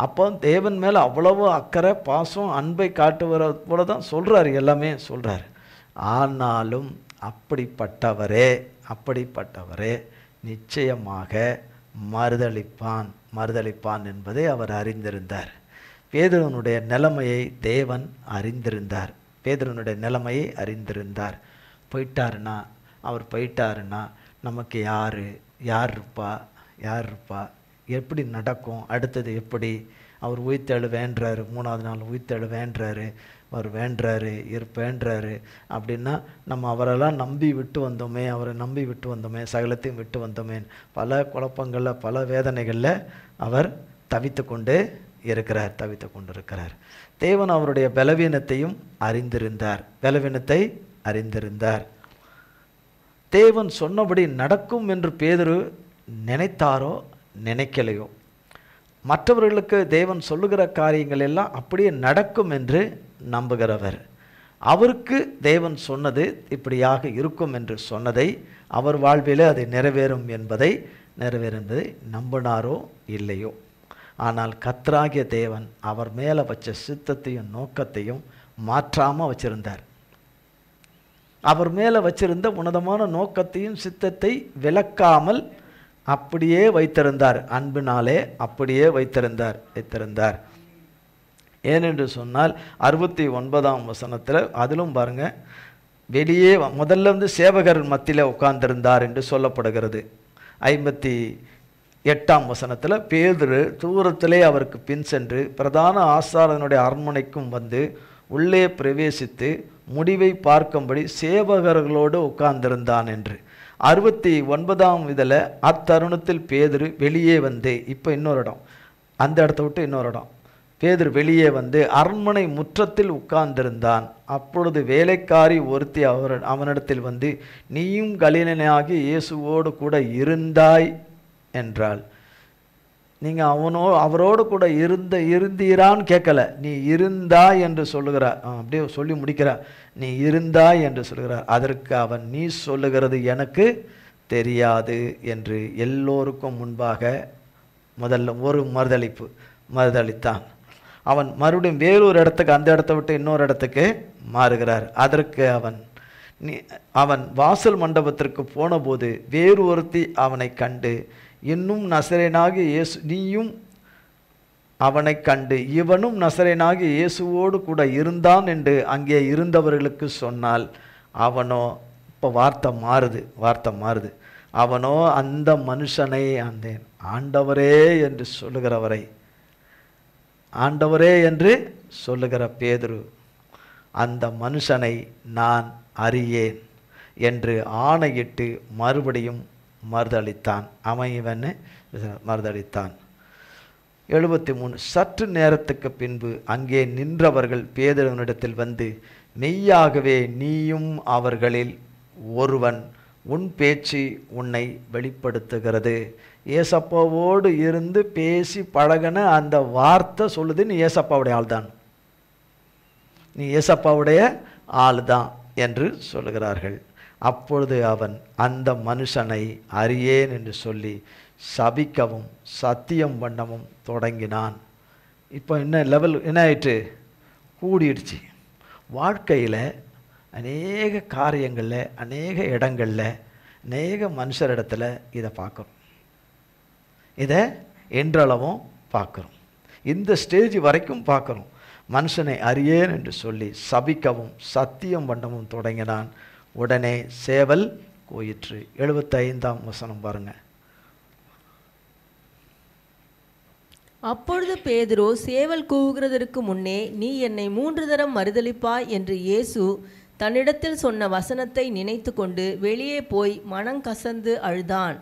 அப்போ தேவன் மேலே அவ்வளவு அக்கறை, பாசம், அன்பை காட்டுவர போல தான் சொல்கிறார், எல்லாமே சொல்கிறார். ஆனாலும் அப்படிப்பட்டவரே நிச்சயமாக மறுதலிப்பான் என்பதை அவர் அறிந்திருந்தார். பேதுருவனுடைய நிலைமையை தேவன் அறிந்திருந்தார். அவர் போயிட்டாருன்னா நமக்கு யார் இருப்பா, எப்படி நடக்கும், அடுத்தது எப்படி? அவர் உயிர்த்தெழு வேண்டுறாரு, 3ஆவது நாள் உயிர்த்தெழு வேண்டுறாரு, அவர் இருப்பேன்றாரு. அப்படின்னா நம்ம அவரெல்லாம் நம்பி விட்டு வந்தோமே, சகலத்தையும் விட்டு வந்தோமே, பல குழப்பங்களில், பல வேதனைகளில் அவர் தவித்து கொண்டு இருக்கிறார். தேவன் அவருடைய பலவீனத்தை அறிந்திருந்தார். தேவன் சொன்னபடி நடக்கும் என்று பேதுரு நினைத்தாரோ நினைக்கலையோ, மற்றவர்களுக்கு தேவன் சொல்லுகிற காரியங்கள் எல்லாம் அப்படியே நடக்கும் என்று நம்புகிறவர். அவருக்கு தேவன் சொன்னது இப்படியாக இருக்கும் என்று சொன்னதை, அவர் வாழ்விலே அது நிறைவேறும் என்பதை நம்பினாரோ இல்லையோ, ஆனால் கர்த்தராகிய தேவன் அவர் மேலே வச்ச சித்தத்தையும் நோக்கத்தையும் மாற்றாமல் வச்சிருந்தார். அவர் மேலே வச்சிருந்த உன்னதமான நோக்கத்தையும் சித்தத்தை விலக்காமல் அப்படியே வைத்திருந்தார். அன்பினாலே அப்படியே வைத்திருந்தார். ஏனென்று சொன்னால் 69ஆம் வசனத்தில் அதிலும் பாருங்க, வெளியே முதல்ல சேவகர் மத்தியில் உட்கார்ந்திருந்தார் என்று சொல்லப்படுகிறது. 58ஆம் வசனத்தில் பேதுரு தூரத்திலே அவருக்கு பின் சென்று பிரதான ஆசாரியனுடைய அரண்மனைக்கும் வந்து உள்ளே பிரவேசித்து முடிவை பார்க்கும்படி சேவகர்களோடு உட்கார்ந்திருந்தான் என்று. 69ஆம் இதில் அத்தருணத்தில் பேதுரு வெளியே வந்து, இப்போ இன்னொரு இடம், அந்த இடத்த விட்டு இன்னொரு இடம், பேதுரு வெளியே வந்து அரண்மனை முற்றத்தில் உட்கார்ந்திருந்தான். அப்பொழுது வேலைக்காரி ஒருத்தி அவனிடத்தில் வந்து, நீயும் கலிலேயனாகி இயேசுவோடு கூட இருந்தாய் என்றாள். நீங்கள் அவரோடு கூட இருந்தீரான்னு கேட்கல, நீ இருந்தாய் என்று சொல்லுகிறார். அப்படியே சொல்லி முடிக்கிறார், நீ இருந்தாய் என்று சொல்லுகிறார். அதற்கு அவன், நீ சொல்லுகிறது எனக்கு தெரியாது என்று எல்லோருக்கும் முன்பாக முதல்ல ஒரு மறுதளித்தான். அவன் மறுபடியும் வேறொரு இடத்துக்கு, அந்த இடத்த விட்டு இன்னொரு இடத்துக்கு மாறுகிறார். அதற்கு அவன் வாசல் மண்டபத்திற்கு போனபோது வேறு ஒருத்தி அவனை கண்டு, இன்னும் நசரேயனாகிய இயேசு, நீயும் அவனை கண்டு இவனும் நசரேயனாகிய இயேசுவோடு கூட இருந்தான் என்று அங்கே இருந்தவர்களுக்கு சொன்னால், அவனோ, இப்போ வார்த்தை மாறுது, அவனோ அந்த மனுஷனை ஆண்டேன், ஆண்டவரே என்று சொல்லுகிற பேதுரு, அந்த மனுஷனை நான் அறியேன் என்று ஆணையிட்டு மறுபடியும் மறுதளித்தான். மறுதளித்தான். 73 சற்று நேரத்துக்கு பின்பு அங்கே நின்றவர்கள் பேதுருவினிடத்தில் வந்து, மெய்யாகவே நீயும் அவர்களில் ஒருவன், உன் பேச்சு உன்னை வெளிப்படுத்துகிறது. ஏசப்பாவோடு இருந்து பேசி பழகின அந்த வார்த்தை சொல்லுது, நீ ஏசப்பாவுடைய ஆள் தான் என்று சொல்லுகிறார்கள். அப்பொழுது அவன் அந்த மனுஷனை அறியேன் என்று சொல்லி சபிக்கவும் சத்தியம் பண்ணவும் தொடங்கினான். இப்போ என்ன ஆயிட்டு, கூடிடுச்சு. வாழ்க்கையில் அநேக காரியங்களில், அநேக இடங்களில், அநேக மனுஷரிடத்தில் இதை பார்க்குறோம், இதை என்றளவும் பார்க்குறோம், இந்த ஸ்டேஜ் வரைக்கும் பார்க்குறோம். மனுஷனை அறியேன் என்று சொல்லி சபிக்கவும் சத்தியம் பண்ணவும் தொடங்கினான். உடனே சேவல் போயிற்று. 75ஆம் வசனம் பாருங்க. அப்பொழுது பேதுரு சேவல் கூவுகிறதற்கு முன்னே, நீ என்னை 3 தரம் மறுதலிப்பாய் என்று இயேசு தன்னிடத்தில் சொன்ன வசனத்தை நினைத்து கொண்டு வெளியே போய் மனங்கசந்து அழுதான்.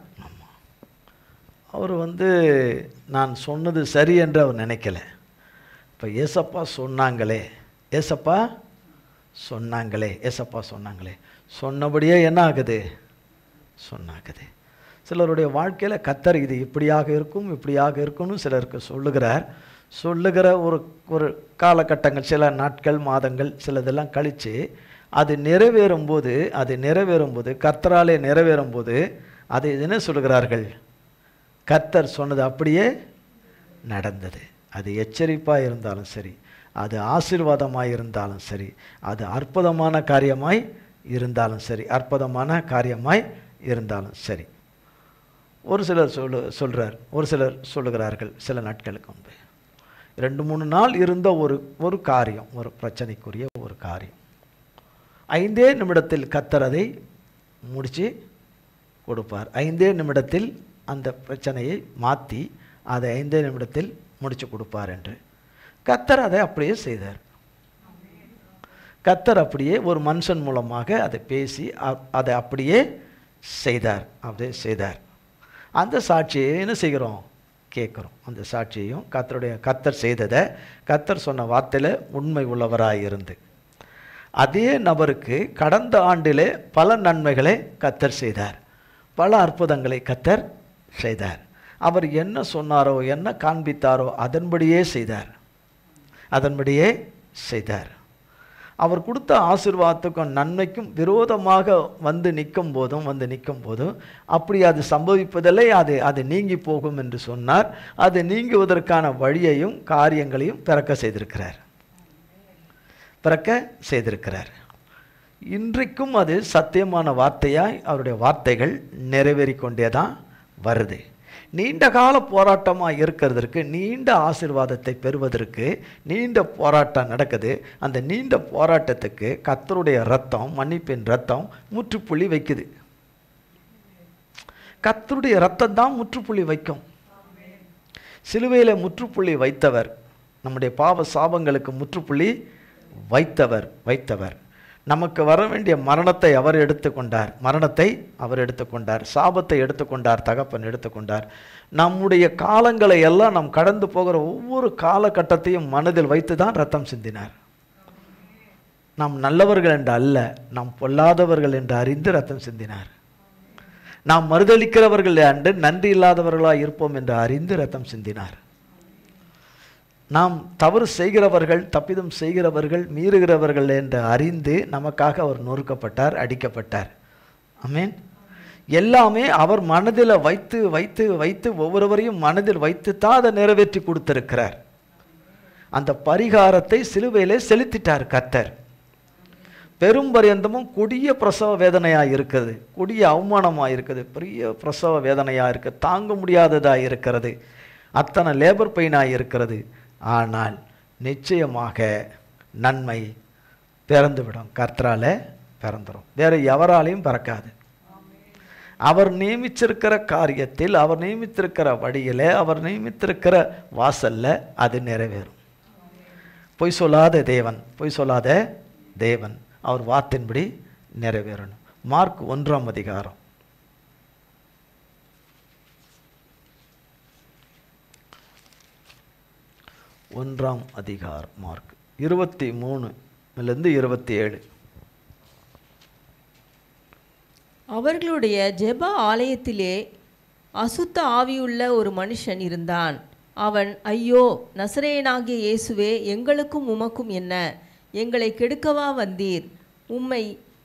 அவர் நான் சொன்னது சரி என்று அவர் நினைக்கல. இப்போ ஏசப்பா சொன்னாங்களே, சொன்னபடியே என்ன ஆகுது, சொன்னாக்குது. சிலருடைய வாழ்க்கையில் கர்த்தர் இது இப்படியாக இருக்கும் இப்படியாக இருக்கும்னு சிலருக்கு சொல்லுகிற ஒரு காலகட்டங்கள், சில நாட்கள், மாதங்கள், சிலதெல்லாம் கழித்து அது நிறைவேறும்போது கர்த்தராலே நிறைவேறும்போது அது என்ன சொல்லுகிறார்கள்? கர்த்தர் சொன்னது அப்படியே நடந்தது. அது எச்சரிப்பாக இருந்தாலும் சரி, அது ஆசீர்வாதமாக இருந்தாலும் சரி, அது அற்புதமான காரியமாய் இருந்தாலும் சரி. ஒரு சிலர் சொல்லுகிறார்கள், சில நாட்களுக்கு முன்பு 2-3 நாள் இருந்த ஒரு காரியம், ஒரு பிரச்சனைக்குரிய ஒரு காரியம் 5 நிமிடத்தில் கர்த்தர் அதை முடித்து கொடுப்பார். 5 நிமிடத்தில் அந்த பிரச்சனையை மாற்றி அதை 5 நிமிடத்தில் முடித்து கொடுப்பார் என்று கர்த்தர் அதை அப்படியே செய்தார். கர்த்தர் அப்படியே ஒரு மனுஷன் மூலமாக அதை பேசி அதை அப்படியே செய்தார். அந்த சாட்சியை என்ன செய்கிறோம்? கேட்குறோம். அந்த சாட்சியையும் கர்த்தர் செய்ததை, கர்த்தர் சொன்ன வார்த்தையில் உண்மை உள்ளவராக இருந்து அதே நபருக்கு கடந்த ஆண்டிலே பல நன்மைகளை கர்த்தர் செய்தார், பல அற்புதங்களை கர்த்தர் செய்தார். அவர் என்ன சொன்னாரோ, என்ன காண்பித்தாரோ அதன்படியே செய்தார். அவர் கொடுத்த ஆசீர்வாதத்துக்கும் நன்மைக்கும் விரோதமாக வந்து நிற்கும் போதும் அப்படி அது சம்பவிப்பதில்லை, அது நீங்கி போகும் என்று சொன்னார். அது நீங்குவதற்கான வழியையும் காரியங்களையும் பிறக்க செய்திருக்கிறார். இன்றைக்கும் அது சத்தியமான வார்த்தையாய் அவருடைய வார்த்தைகள் நிறைவேறி கொண்டே தான் வருது. நீண்ட கால போராட்டமாக இருக்கிறதற்கு, நீண்ட ஆசீர்வாதத்தை பெறுவதற்கு நீண்ட போராட்டம் நடக்குது. அந்த நீண்ட போராட்டத்துக்கு கர்த்தருடைய இரத்தம், மன்னிப்பின் இரத்தம் முற்றுப்புள்ளி வைக்குது. கர்த்தருடைய இரத்தம் தான் முற்றுப்புள்ளி வைக்கும். சிலுவையில் முற்றுப்புள்ளி வைத்தவர், நம்முடைய பாவ சாபங்களுக்கு முற்றுப்புள்ளி வைத்தவர். நமக்கு வர வேண்டிய மரணத்தை அவர் எடுத்துக்கொண்டார். சாபத்தை எடுத்துக்கொண்டார், தகப்பன் எடுத்துக்கொண்டார். நம்முடைய காலங்களை எல்லாம் நாம் கடந்து போகிற ஒவ்வொரு காலகட்டத்தையும் மனதில் வைத்து தான் ரத்தம் சிந்தினார். நாம் நல்லவர்கள் என்று அல்ல, நாம் பொல்லாதவர்கள் என்று அறிந்து ரத்தம் சிந்தினார். நாம் மறுதளிக்கிறவர்கள் என்று நன்றி இல்லாதவர்களாக இருப்போம் என்று அறிந்து ரத்தம் சிந்தினார். நாம் தவறு செய்கிறவர்கள், தப்பிதம் செய்கிறவர்கள், மீறுகிறவர்கள் என்று அறிந்து நமக்காக அவர் நொறுக்கப்பட்டார், அடிக்கப்பட்டார். ஆமென். எல்லாமே அவர் மனதில் வைத்து ஒவ்வொருவரையும் மனதில் வைத்து தான் அதை நிறைவேற்றி கொடுத்திருக்கிறார். அந்த பரிகாரத்தை சிலுவையிலே செலுத்திட்டார் கர்த்தர். பெரும் பரியந்தமும் கொடிய பிரசவ வேதனையாக இருக்குது, கொடிய அவமானமாக இருக்குது, பெரிய பிரசவ வேதனையாக இருக்குது, தாங்க முடியாததாக இருக்கிறது, அத்தனை லேபர் பெயினாக இருக்கிறது. ஆனால் நிச்சயமாக நன்மை பிறந்துவிடும். கர்த்தரால் பிறந்துடும், வேறு எவராலையும் பிறக்காது. அவர் நியமிச்சிருக்கிற காரியத்தில், அவர் நியமித்திருக்கிற வழியில், அவர் நியமித்திருக்கிற வாசல்ல அது நிறைவேறும். பொய் சொல்லாத தேவன் அவர் வார்த்தையின்படி நிறைவேறணும். மார்க் 1ஆம் அதிகாரம் 1ஆம் அதிகாரம் மார்க் 23-27. அவர்களுடைய ஜெப ஆலயத்திலே அசுத்த ஆவியுள்ள ஒரு மனுஷன் இருந்தான். அவன், ஐயோ, நசரேயனாகிய இயேசுவே, எங்களுக்கும் உமக்கும் என்ன? எங்களை கெடுக்கவா வந்தீர்? உம்மை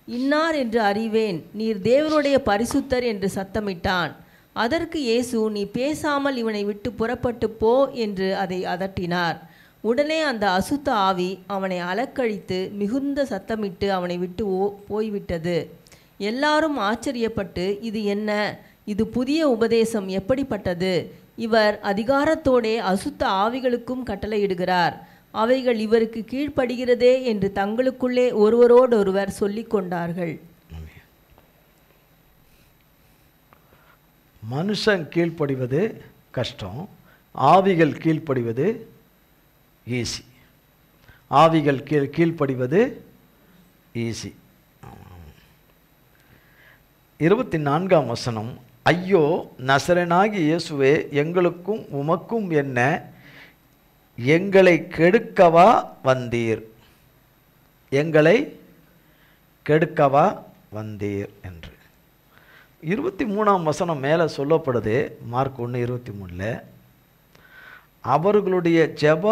இன்னார் என்று அறிவேன், நீர் தேவனுடைய பரிசுத்தர் என்று சத்தமிட்டான். அதற்கு இயேசு, நீ பேசாமல் இவனை விட்டு புறப்பட்டு போ என்று அதை அதட்டினார். உடனே அந்த அசுத்த ஆவி அவனை அலக்கழித்து மிகுந்த சத்தமிட்டு அவனை விட்டு போய்விட்டது. எல்லாரும் ஆச்சரியப்பட்டு, இது என்ன? இது புதிய உபதேசம் எப்படிப்பட்டது? இவர் அதிகாரத்தோடே அசுத்த ஆவிகளுக்கும் கட்டளையிடுகிறார், அவைகள் இவருக்கு கீழ்ப்படுகிறதே என்று தங்களுக்குள்ளே ஒருவரோடொருவர் சொல்லிக் கொண்டார்கள். மனுஷன் கீழ்ப்படிவது கஷ்டம், ஆவிகள் கீழ்ப்படிவது ஈஸி. ஆவிகள் கீழ்ப்படிவது ஈஸி. 24ஆம் வசனம், ஐயோ, நசரேயனாகிய இயேசுவே, எங்களுக்கும் உமக்கும் என்ன? எங்களை கெடுக்கவா வந்தீர்? எங்களை கெடுக்கவா வந்தீர் என்று. 23ஆம் வசனம் மேலே சொல்லப்படுது, மார்க் 1:23. அவர்களுடைய ஜெப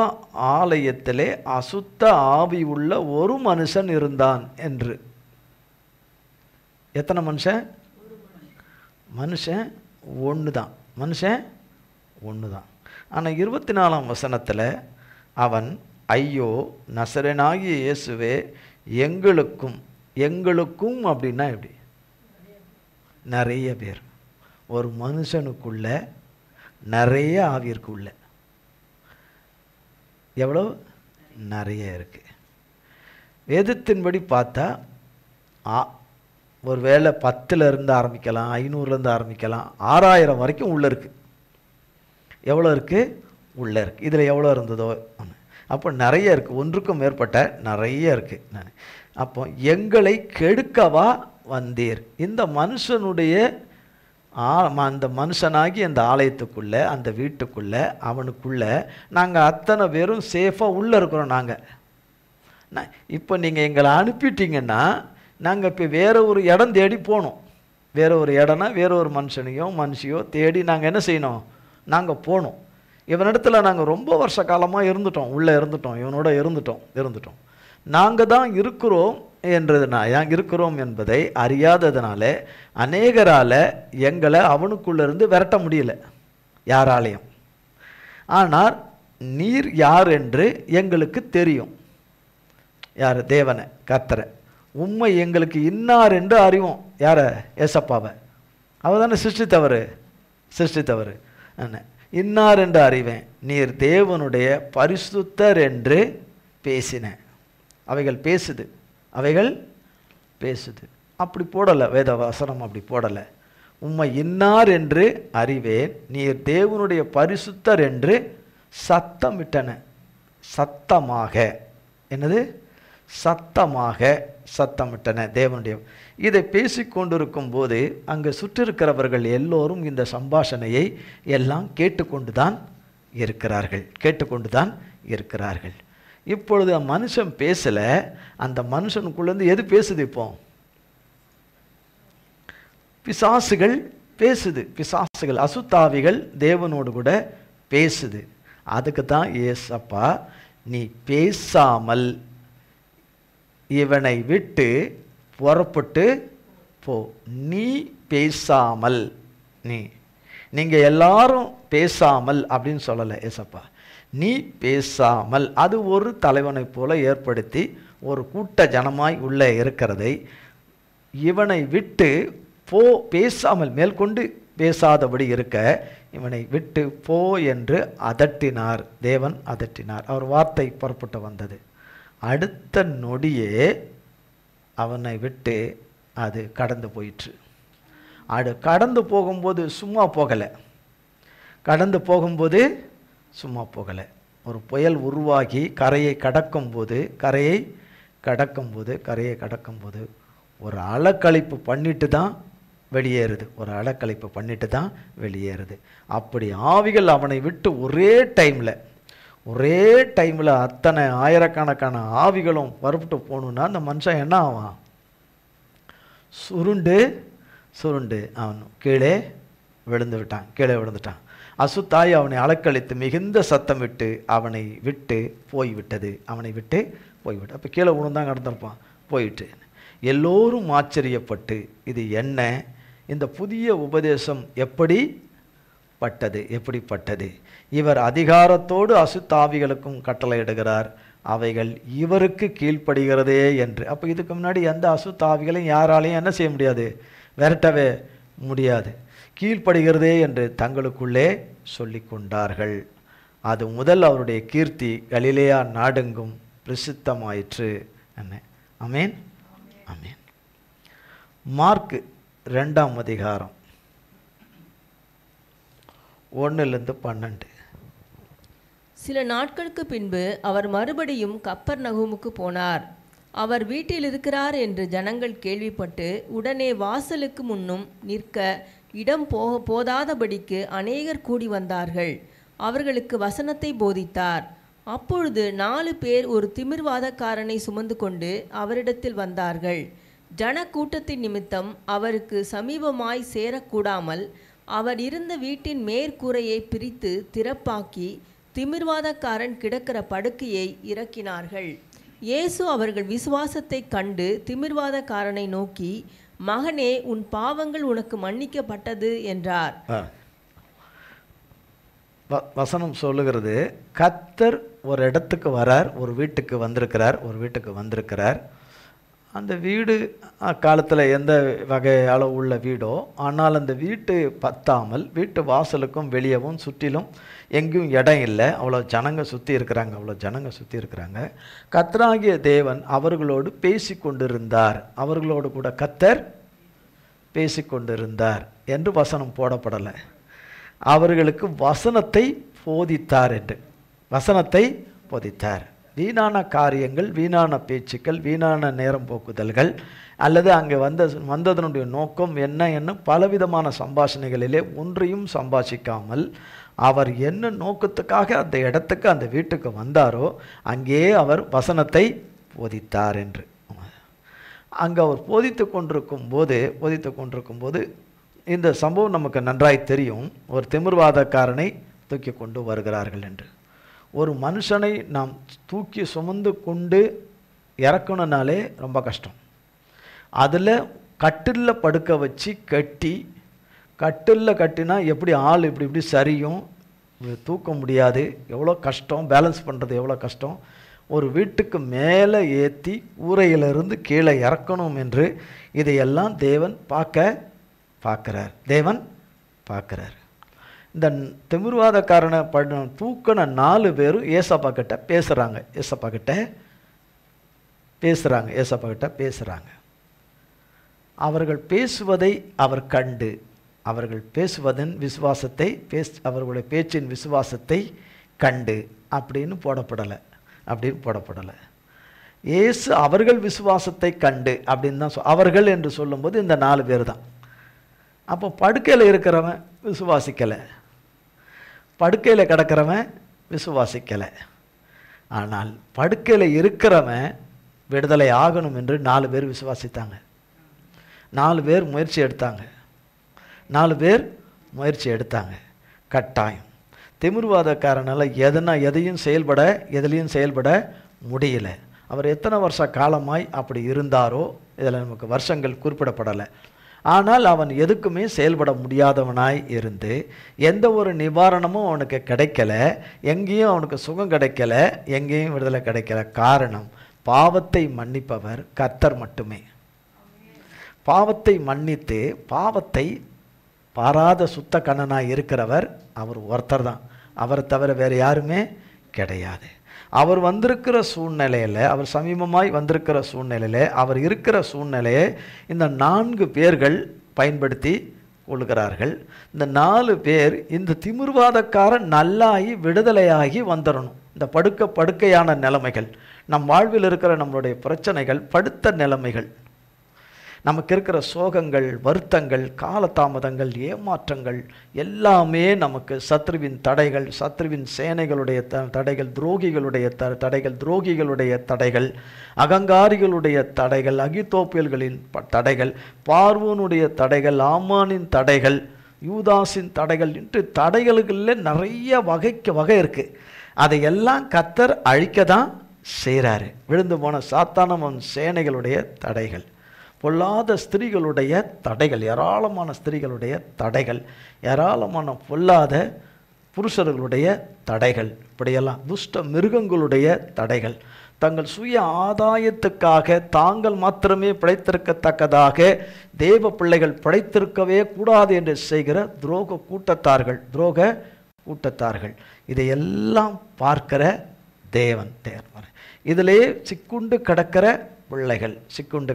ஆலயத்திலே அசுத்த ஆவி உள்ள ஒரு மனுஷன் இருந்தான் என்று. எத்தனை மனுஷன்? மனுஷன் ஒன்று தான். மனுஷன் ஒன்று தான். ஆனால் 24ஆம் வசனத்தில் அவன், ஐயோ நசரேயனாகிய இயேசுவே, எங்களுக்கும் எங்களுக்கும் அப்படின்னா எப்படி? நிறைய பேர். ஒரு மனுஷனுக்குள்ள நிறைய ஆவி இருக்குள்ள. எவ்வளோ? நிறைய இருக்கு. வேதத்தின்படி பார்த்தா ஒரு வேளை 10லேருந்து ஆரம்பிக்கலாம், 500லேருந்து ஆரம்பிக்கலாம், 6000 வரைக்கும் உள்ளே இருக்குது. எவ்வளோ இருக்குது? உள்ளே இருக்குது. இதில் எவ்வளோ இருந்ததோ. அப்போ நிறைய இருக்குது, ஒன்றுக்கும் மேற்பட்ட நிறைய இருக்குது. அப்போ எங்களை கெடுக்கவா வந்தீர்? இந்த மனுஷனுடைய அந்த மனுஷனாகி அந்த ஆலயத்துக்குள்ளே, அந்த வீட்டுக்குள்ளே, அவனுக்குள்ளே நாங்கள் அத்தனை பேரும் சேஃபாக உள்ளே இருக்கிறோம். இப்போ நீங்கள் எங்களை அனுப்பிட்டீங்கன்னா நாங்கள் இப்போ வேறு ஒரு இடம் தேடி போகணும். வேறு ஒரு இடம்னா வேறு ஒரு மனுஷனையோ மனுஷியோ தேடி நாங்கள் என்ன செய்யணும்? நாங்கள் போகணும். இவனிடத்தில் நாங்கள் ரொம்ப வருஷ காலமாக இருந்துட்டோம், உள்ளே இருந்துட்டோம், இவனோட இருந்துட்டோம். நாங்கள் தான் இருக்கிறோம் இருக்கிறோம் என்பதை அறியாததுனால அநேகரால் எங்களை அவனுக்குள்ளேருந்து விரட்ட முடியல, யாராலையும். ஆனால் நீர் யார் என்று எங்களுக்கு தெரியும். யார்? தேவனை, கர்த்தரை. உண்மை எங்களுக்கு இன்னார் என்று அறிவோம். யாரை? ஏசப்பாவை. அவ தானே சிருஷ்டித்தவர். இன்னார் என்று அறிவேன், நீர் தேவனுடைய பரிசுத்தர் என்று பேசின. அவைகள் பேசுது. அப்படி போடலை வேத வசனம், அப்படி போடலை. உம்மை இன்னார் என்று அறிவேன், நீர் தேவனுடைய பரிசுத்தர் என்று சத்தமிட்டன. சத்தமாக. என்னது? சத்தமிட்டன தேவனுடைய. இதை பேசிக்கொண்டிருக்கும் போது அங்கே சுற்றிருக்கிறவர்கள் எல்லோரும் இந்த சம்பாஷணையை எல்லாம் கேட்டுக்கொண்டு தான் இருக்கிறார்கள். இப்பொழுது மனுஷன் பேசலை, அந்த மனுஷனுக்குள்ளேருந்து எது பேசுது? இப்போ பிசாசுகள் பேசுது. பிசாசுகள், அசுத்தாவிகள் தேவனோடு கூட பேசுது. அதுக்கு தான் ஏசப்பா, நீ பேசாமல் இவனை விட்டு புறப்பட்டு போ. நீ பேசாமல், நீங்கள் எல்லாரும் பேசாமல் அப்படின்னு சொல்லலை ஏசப்பா. நீ பேசாமல், அது ஒரு தலைவனை போல ஏற்படுத்தி ஒரு கூட்ட ஜனமாய் உள்ளே இருக்கிறதை இவனை விட்டு போ, பேசாமல் மேற்கொண்டு பேசாதபடி இருக்க இவனை விட்டு போ என்று அதட்டினார். தேவன் அதட்டினார். அவர் வார்த்தை புறப்பட்டு வந்தது. அடுத்த நொடியே அவனை விட்டு அது கடந்து போயிற்று. அது கடந்து போகும்போது சும்மா போகலை. ஒரு புயல் உருவாகி கரையை கடக்கும்போது ஒரு அலக்கழிப்பு பண்ணிட்டு தான் வெளியேறுது. அப்படி ஆவிகள் அவனை விட்டு ஒரே டைமில் அத்தனை ஆயிரக்கணக்கான ஆவிகளும் புறப்பட்டு போகணுன்னா அந்த மனுஷன் என்ன ஆவான்? சுருண்டு அவன் கீழே விழுந்துட்டான். அசுத்தாய் அவனை அலக்கழித்து மிகுந்த சத்தம் விட்டு அவனை விட்டு போய்விட்டது. அப்போ கீழே விழுந்தான், கடந்திருப்பான், போயிட்டு. எல்லோரும் ஆச்சரியப்பட்டு, இது என்ன? இந்த புதிய உபதேசம் எப்படிப்பட்டது? இவர் அதிகாரத்தோடு அசுத்தாவிகளுக்கும் கட்டளையிடுகிறார், அவைகள் இவருக்கு கீழ்ப்படுகிறதே என்று. அப்போ இதுக்கு முன்னாடி எந்த அசுத்தாவிகளையும் யாராலையும் என்ன செய்ய முடியாது? விரட்டவே முடியாது. கீழ்ப்படுகிறதே என்று தங்களுக்குள்ளே சொல்லி கொண்டார்கள். அது முதல் அவருடைய கீர்த்தி கலிலேயா நாடெங்கும் பிரசித்தமாயிற்று. ஆமென். மார்க் 2ஆம் அதிகாரம் 1-12. சில நாட்களுக்கு பின்பு அவர் மறுபடியும் கப்பர்நகூமுக்கு போனார். அவர் வீட்டில் இருக்கிறார் என்று ஜனங்கள் கேள்விப்பட்டு உடனே வாசலுக்கு முன்னும் நிற்க இடம் போதாதபடிக்கு அநேகர் கூடி வந்தார்கள். அவர்களுக்கு வசனத்தை போதித்தார். அப்பொழுது 4 பேர் ஒரு திமிர்வாதக்காரனை சுமந்து கொண்டு அவரிடத்தில் வந்தார்கள். ஜனக்கூட்டத்தின் நிமித்தம் அவருக்கு சமீபமாய் சேரக்கூடாமல் அவர் இருந்த வீட்டின் மேற்கூரையை பிரித்து திறப்பாக்கி திமிர்வாதக்காரன் கிடக்கிற படுக்கையை இறக்கினார்கள். இயேசு அவர்கள் விசுவாசத்தை கண்டு திமிர்வாதக்காரனை நோக்கி, மகனே, உன் பாவங்கள் உனக்கு மன்னிக்கப்பட்டது என்றார். வசனம் சொல்லுகிறது, கர்த்தர் ஒரு இடத்துக்கு வரார், ஒரு வீட்டுக்கு வந்திருக்கிறார். அந்த வீடு காலத்தில் எந்த வகை அளவு உள்ள வீடோ, ஆனால் அந்த வீட்டு பத்தாமல் வீட்டு வாசலுக்கும் வெளியவும் சுற்றிலும் எங்கேயும் இடம் இல்லை. அவ்வளோ ஜனங்க சுற்றி இருக்கிறாங்க. கர்த்தராகிய தேவன் அவர்களோடு பேசி கொண்டிருந்தார். அவர்களோடு கூட கர்த்தர் பேசி கொண்டிருந்தார் என்று வசனம் போடப்படலை. அவர்களுக்கு வசனத்தை போதித்தார். வீணான காரியங்கள், வீணான பேச்சுக்கள், வீணான நேரம் போக்குதல்கள், அல்லது அங்கே வந்ததனுடைய நோக்கம் என்ன பலவிதமான சம்பாஷணைகளிலே ஒன்றையும் சம்பாஷிக்காமல் அவர் என்ன நோக்கத்துக்காக அந்த இடத்துக்கு, அந்த வீட்டுக்கு வந்தாரோ அங்கேயே அவர் வசனத்தை போதித்தார் என்று. அங்கே அவர் போதித்து கொண்டிருக்கும் போது இந்த சம்பவம் நமக்கு நன்றாய் தெரியும். ஒரு திமிர்வாதக்காரனை தூக்கி கொண்டு வருகிறார்கள் என்று. ஒரு மனுஷனை நாம் தூக்கி சுமந்து கொண்டு இறக்கணுனாலே ரொம்ப கஷ்டம். அதில் கட்டிலில் படுக்க வச்சு கட்டிலில் கட்டினா எப்படி ஆள் இப்படி சரியும், தூக்க முடியாது, எவ்வளோ கஷ்டம், பேலன்ஸ் பண்ணுறது எவ்வளோ கஷ்டம். ஒரு வீட்டுக்கு மேலே ஏற்றி கூரையிலிருந்து கீழே இறக்கணும் என்று இதையெல்லாம் தேவன் பார்க்குறார். இந்த திமிர்வாதக்காரனை தூக்கின 4 பேரும் ஏசப்பா கிட்ட பேசுகிறாங்க. அவர்கள் பேசுவதை அவர் கண்டு, அவர்கள் பேசுவதன் விசுவாசத்தை அவர்களுடைய பேச்சின் விசுவாசத்தை கண்டு அப்படின்னு போடப்படலை. இயேசு அவர்கள் விசுவாசத்தை கண்டு அப்படின்னு தான் அவர்கள் என்று சொல்லும்போது இந்த 4 பேர் தான். அப்போ படுக்கையில் இருக்கிறவன் விசுவாசிக்கலை, படுக்கையில் கிடக்கிறவன் விசுவாசிக்கலை. ஆனால் படுக்கையில் இருக்கிறவன் விடுதலை ஆகணும் என்று 4 பேர் விசுவாசித்தாங்க. 4 பேர் முயற்சி எடுத்தாங்க. கட்டாயம் திமிர்வாதக்காரனால் எதையும் செயல்பட முடியல. அவர் எத்தனை வருஷ காலமாய் அப்படி இருந்தாரோ இதில் நமக்கு வருஷங்கள் குறிப்பிடப்படலை. ஆனால் அவன் எதுக்குமே செயல்பட முடியாதவனாய் இருந்து எந்த ஒரு நிவாரணமும் அவனுக்கு கிடைக்கல, எங்கேயும் அவனுக்கு சுகம் கிடைக்கல, எங்கேயும் விடுதலை கிடைக்கல. காரணம், பாவத்தை மன்னிப்பவர் கர்த்தர் மட்டுமே. பாவத்தை மன்னித்து பாவத்தை பாராத சுத்த கண்ணனாய் இருக்கிறவர் அவர் ஒருத்தர் தான். அவரை தவிர வேறு யாருமே கிடையாது. அவர் வந்திருக்கிற சூழ்நிலையில், அவர் சமீபமாய் வந்திருக்கிற சூழ்நிலையில், அவர் இருக்கிற சூழ்நிலையை இந்த 4 பேர்கள் பயன்படுத்தி கொள்கிறார்கள். இந்த 4 பேர் இந்த திமிர்வாதக்காரன் நல்லாகி விடுதலையாகி வந்துடணும். இந்த படுக்கையான நிலைமைகள், நம் வாழ்வில் இருக்கிற நம்மளுடைய பிரச்சனைகள், படுத்த நிலைமைகள், நமக்கு இருக்கிற சோகங்கள், வருத்தங்கள், காலதாமதங்கள், ஏமாற்றங்கள் எல்லாமே நமக்கு சத்ருவின் தடைகள், சத்ருவின் சேனைகளுடைய தடைகள், துரோகிகளுடைய தடைகள், அகங்காரிகளுடைய தடைகள், அகித்தோப்பியல்களின் தடைகள், பார்வோனுடைய தடைகள், ஆமானின் தடைகள், யூதாஸின் தடைகள் என்று தடைகளுக்குள்ள நிறைய வகை இருக்குது. அதையெல்லாம் கர்த்தர் அழிக்க தான் செய்கிறாரு. விழுந்து போன சாத்தானவன் சேனைகளுடைய தடைகள், பொல்லாத ஸ்திரீகளுடைய தடைகள், ஏராளமான ஸ்திரீகளுடைய தடைகள், ஏராளமான பொல்லாத புருஷர்களுடைய தடைகள், இப்படியெல்லாம் துஷ்ட மிருகங்களுடைய தடைகள், தங்கள் சுய ஆதாயத்துக்காக தாங்கள் மாத்திரமே பிழைத்திருக்கத்தக்கதாக தேவ பிள்ளைகள் பிழைத்திருக்கவே கூடாது என்று செய்கிற துரோக கூட்டத்தார்கள் இதையெல்லாம் பார்க்கிற தேவன். இதிலே சிக்குண்டு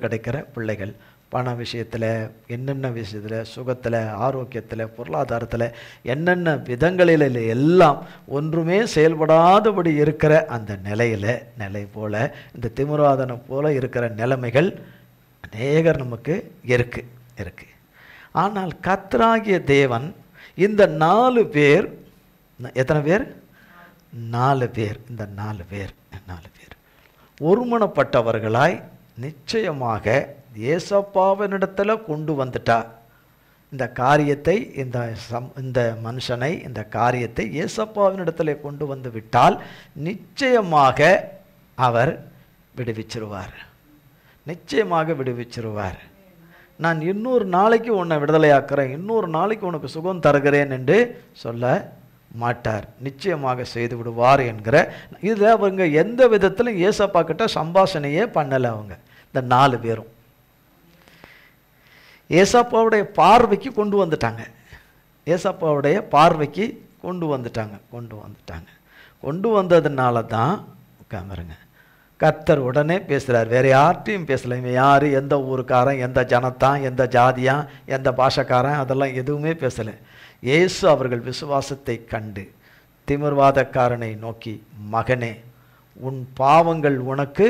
கிடைக்கிற பிள்ளைகள் பண விஷயத்தில், என்னென்ன விஷயத்தில், சுகத்தில், ஆரோக்கியத்தில், பொருளாதாரத்தில், என்னென்ன விதங்களில் எல்லாம் ஒன்றுமே செயல்படாதபடி இருக்கிற அந்த நிலை போல, இந்த திமிர்வாதனை போல இருக்கிற நிலைமைகள் அநேகர் நமக்கு இருக்கு. ஆனால் கர்த்தராகிய தேவன் இந்த 4 பேர், எத்தனை பேர்? 4 பேர். இந்த 4 பேர் ஒருமனப்பட்டவர்களாய் நிச்சயமாக ஏசப்பாவினிடத்தில் கொண்டு வந்துட்டா இந்த காரியத்தை, இந்த மனுஷனை, இந்த காரியத்தை ஏசப்பாவினிடத்தில் கொண்டு வந்து விட்டால் நிச்சயமாக அவர் விடுவிச்சிருவார், நிச்சயமாக விடுவிச்சிருவார். நான் இன்னொரு நாளைக்கு உன்னை விடுதலையாக்குறேன், இன்னொரு நாளைக்கு உனக்கு சுகம் தருகிறேன் என்று சொல்ல மாட்டார், நிச்சயமாக செய்து விடுவார் என்கிற இதில் அவங்க எந்த விதத்திலும் ஏசப்பா கிட்ட சம்பாஷணையே பண்ணலை. அவங்க இந்த 4 பேரும் ஏசப்பாவுடைய பார்வைக்கு கொண்டு வந்துட்டாங்க, ஏசப்பாவுடைய பார்வைக்கு கொண்டு வந்துட்டாங்க. கொண்டு வந்ததுனால தான் உட்காந்துருங்க கர்த்தர் உடனே பேசுகிறார். வேறு யார்ட்டையும் பேசலை. இவன் யார், எந்த ஊருக்காரன், எந்த ஜனத்தான், எந்த ஜாதியான், எந்த பாஷக்காரன், அதெல்லாம் எதுவுமே பேசலை. இயேசு அவர்கள் விசுவாசத்தை கண்டு திமிர்வாதக்காரனை நோக்கி, மகனே உன் பாவங்கள் உனக்கு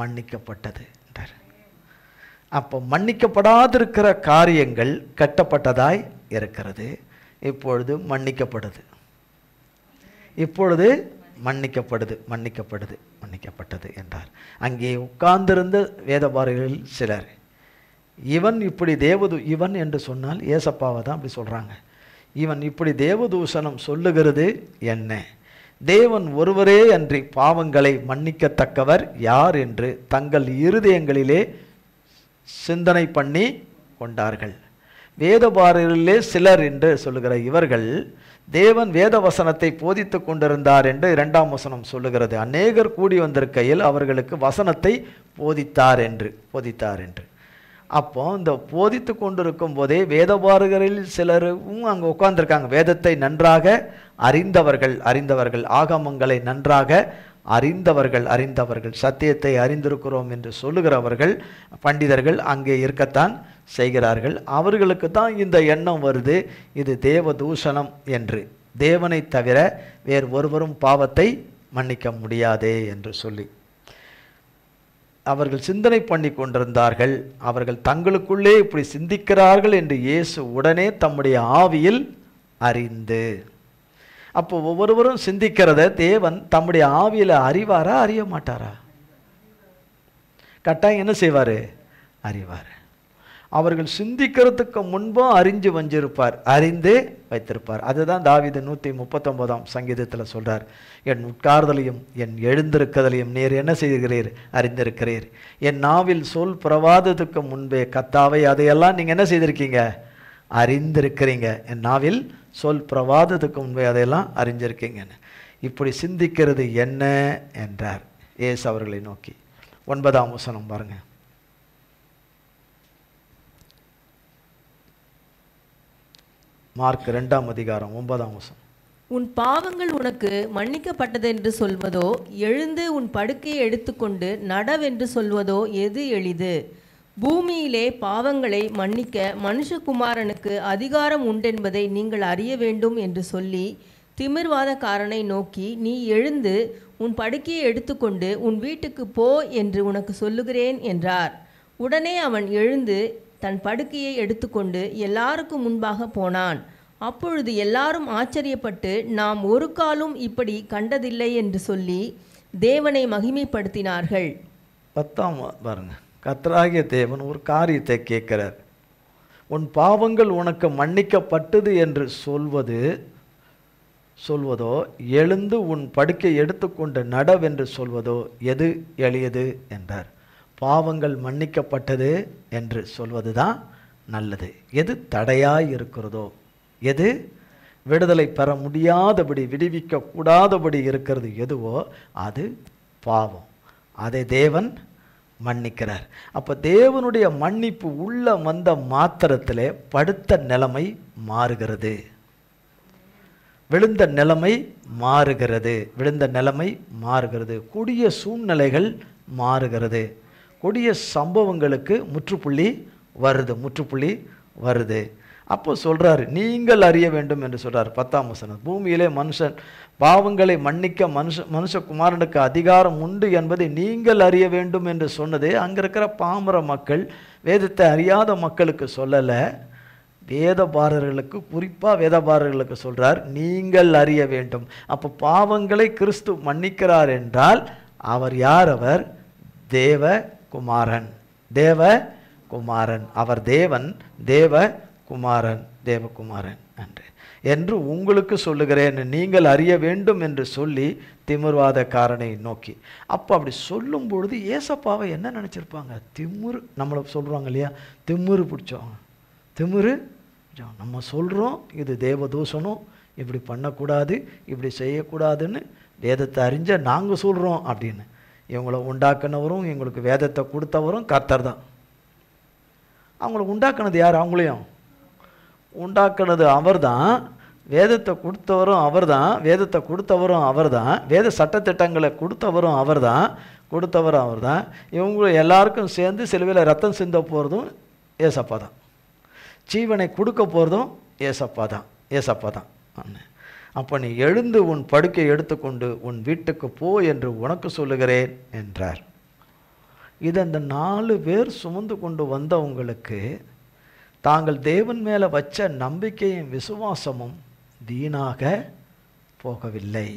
மன்னிக்கப்பட்டது என்றார். அப்போ மன்னிக்கப்படாதிருக்கிற காரியங்கள் கட்டப்பட்டதாய் இருக்கிறது, இப்பொழுது மன்னிக்கப்படுது, இப்பொழுது மன்னிக்கப்பட்டது என்றார். அங்கே உட்கார்ந்திருந்த வேதபாரகர்களில் சிலர், இவன் இப்படி இவன் என்று சொன்னால் ஏசப்பாவை தான் அப்படி சொல்கிறாங்க, இவன் இப்படி தேவதூஷணம் சொல்லுகிறது என்ன? தேவன் ஒருவரே அன்றி பாவங்களை மன்னிக்கத்தக்கவர் யார் என்று தங்கள் இருதயங்களிலே சிந்தனை பண்ணி கொண்டார்கள். வேதபாரகரிலே சிலர் என்று சொல்லுகிற இவர்கள் தேவன் வேத வசனத்தை போதித்து கொண்டிருந்தார் என்று 2ஆம் வசனம் சொல்லுகிறது. அநேகர் கூடி வந்திருக்கையில் அவர்களுக்கு வசனத்தை போதித்தார் என்று. அப்போ இந்த போதித்து கொண்டிருக்கும் போதே வேதபாரகரில் சிலரும் அங்கே உட்கார்ந்துருக்காங்க. வேதத்தை நன்றாக அறிந்தவர்கள், ஆகமங்களை நன்றாக அறிந்தவர்கள், சத்தியத்தை அறிந்திருக்கிறோம் என்று சொல்லுகிறவர்கள், பண்டிதர்கள் அங்கே இருக்கத்தான் செய்கிறார்கள். அவர்களுக்கு தான் இந்த எண்ணம் வருது, இது தேவ தூஷணம் என்று, தேவனை தவிர வேறு ஒருவரும் பாவத்தை மன்னிக்க முடியாதே என்று சொல்லி அவர்கள் சிந்தனை பண்ணி கொண்டிருந்தார்கள். அவர்கள் தங்களுக்குள்ளே இப்படி சிந்திக்கிறார்கள் என்று இயேசு உடனே தம்முடைய ஆவியில் அறிந்து, அப்போ ஒவ்வொருவரும் சிந்திக்கிறத தேவன் தம்முடைய ஆவியில் அறிவாரா, அறிய மாட்டாரா? கட்டாயம் என்ன செய்வார்? அறிவார். அவர்கள் சிந்திக்கிறதுக்கு முன்பும் அறிஞ்சு அறிந்து வைத்திருப்பார். அதுதான் தாவீது 139ஆம் சங்கீதத்தில் சொல்றார், என் உட்கார்தலையும் என் எழுந்திருக்கதலையும் நீர் என்ன செய்கிறீர்? அறிந்திருக்கிறீர். என் நாவில் சொல் புறவாததுக்கு முன்பே கர்த்தாவே அதையெல்லாம் நீங்கள் என்ன செய்திருக்கீங்க? அறிந்திருக்கிறீங்க. என் நாவில் சொல் பிரவாதத்துக்கு முன்பே அதையெல்லாம் அறிஞ்சிருக்கீங்கன்னு. இப்படி சிந்திக்கிறது என்ன என்றார் இயேசு அவர்களை நோக்கி. 9ஆம் வசனம் பாருங்க. மார்க் 2ஆம் அதிகாரம் 9ஆம் வசனம். உன் பாவங்கள் உனக்கு மன்னிக்கப்பட்டது என்று சொல்வதோ, எழுந்து உன் படுக்கையை எடுத்துக்கொண்டு நடவென்று சொல்வதோ எது எளிது? பூமியிலே பாவங்களை மன்னிக்க மனுஷகுமாரனுக்கு அதிகாரம் உண்டென்பதை நீங்கள் அறிய வேண்டும் என்று சொல்லி திமிர்வாதக்காரனை நோக்கி, நீ எழுந்து உன் படுக்கையை எடுத்துக்கொண்டு உன் வீட்டுக்கு போ என்று உனக்கு சொல்லுகிறேன் என்றார். உடனே அவன் எழுந்து தன் படுக்கையை எடுத்துக்கொண்டு எல்லாருக்கும் முன்பாக போனான். அப்பொழுது எல்லாரும் ஆச்சரியப்பட்டு, நாம் ஒரு காலும் இப்படி கண்டதில்லை என்று சொல்லி தேவனை மகிமைப்படுத்தினார்கள். 10ஆம் பாருங்க, கர்த்தராகிய தேவன் ஒரு காரியத்தை கேட்கிறார். உன் பாவங்கள் உனக்கு மன்னிக்கப்பட்டது என்று சொல்வதோ, எழுந்து உன் படுக்கை எடுத்துக்கொண்டு நடவென்று சொல்வதோ எது எளியது என்றார். பாவங்கள் மன்னிக்கப்பட்டது என்று சொல்வது தான் நல்லது. எது தடையாய் இருக்கிறதோ, எது விடுதலை பெற முடியாதபடி, விடுவிக்க கூடாதபடி இருக்கிறது எதுவோ அது பாவம். அதை தேவன் மன்னிக்கிறார். அப்போ தேவனுடைய மன்னிப்பு உள்ள வந்த மாத்திரத்திலே படுத்த நிலைமை மாறுகிறது, விழுந்த நிலைமை மாறுகிறது, கொடிய சூழ்நிலைகள் மாறுகிறது, கொடிய சம்பவங்களுக்கு முற்றுப்புள்ளி வருது. அப்போ சொல்றாரு, நீங்கள் அறிய வேண்டும் என்று சொல்றாரு. 10ஆம் வசனம், பூமியிலே மனுஷன் பாவங்களை மன்னிக்க மனுஷகுமாரனுக்கு அதிகாரம் உண்டு என்பதை நீங்கள் அறிய வேண்டும் என்று சொன்னது அங்கே இருக்கிற பாமர மக்கள், வேதத்தை அறியாத மக்களுக்கு சொல்லலை, வேதபாரர்களுக்கு, குறிப்பாக வேதபாரர்களுக்கு சொல்றார், நீங்கள் அறிய வேண்டும். அப்போ பாவங்களை கிறிஸ்து மன்னிக்கிறார் என்றால் அவர் யார்? அவர் தேவகுமாரன். தேவகுமாரன். அவர் தேவன், தேவகுமாரன், தேவகுமாரன் என்று உங்களுக்கு சொல்லுகிறேன், நீங்கள் அறிய வேண்டும் என்று சொல்லி திமிர்வாதக்காரனை நோக்கி. அப்போ அப்படி சொல்லும் பொழுது ஏசப்பாவை என்ன நினச்சிருப்பாங்க? திமிரு, நம்மளை சொல்கிறாங்க இல்லையா, திமிரு பிடிச்சோம், திமிரு. நம்ம சொல்கிறோம் இது தேவதூஷணம், இப்படி பண்ணக்கூடாது, இப்படி செய்யக்கூடாதுன்னு வேதத்தை அறிஞ்ச நாங்கள் சொல்கிறோம் அப்படின்னு. இவங்களை உண்டாக்குனவரும் இவங்களுக்கு வேதத்தை கொடுத்தவரும் கர்த்தர் தான். அவங்கள உண்டாக்குனது யார்? அவங்களையும் உண்டாக்குனது அவர் தான். வேதத்தை கொடுத்தவரும் அவர் தான், வேதத்தை கொடுத்தவரும் அவர் தான், வேத சட்டத்திட்டங்களை கொடுத்தவரும் அவர் தான். இவங்க எல்லாருக்கும் சேர்ந்து சிலுவையில் ரத்தம் சிந்த போகிறதும் ஏசப்பா தான். ஜீவனை கொடுக்க போகிறதும் ஏசப்பா தான். அப்போ நீ எழுந்து உன் படுக்கை எடுத்துக்கொண்டு உன் வீட்டுக்கு போ என்று உனக்கு சொல்லுகிறேன் என்றார். இது அந்த 4 பேர் சுமந்து கொண்டு வந்தவங்களுக்கு தாங்கள் தேவன் மேலே வச்ச நம்பிக்கையும் விசுவாசமும் வீணாக போகவில்லை.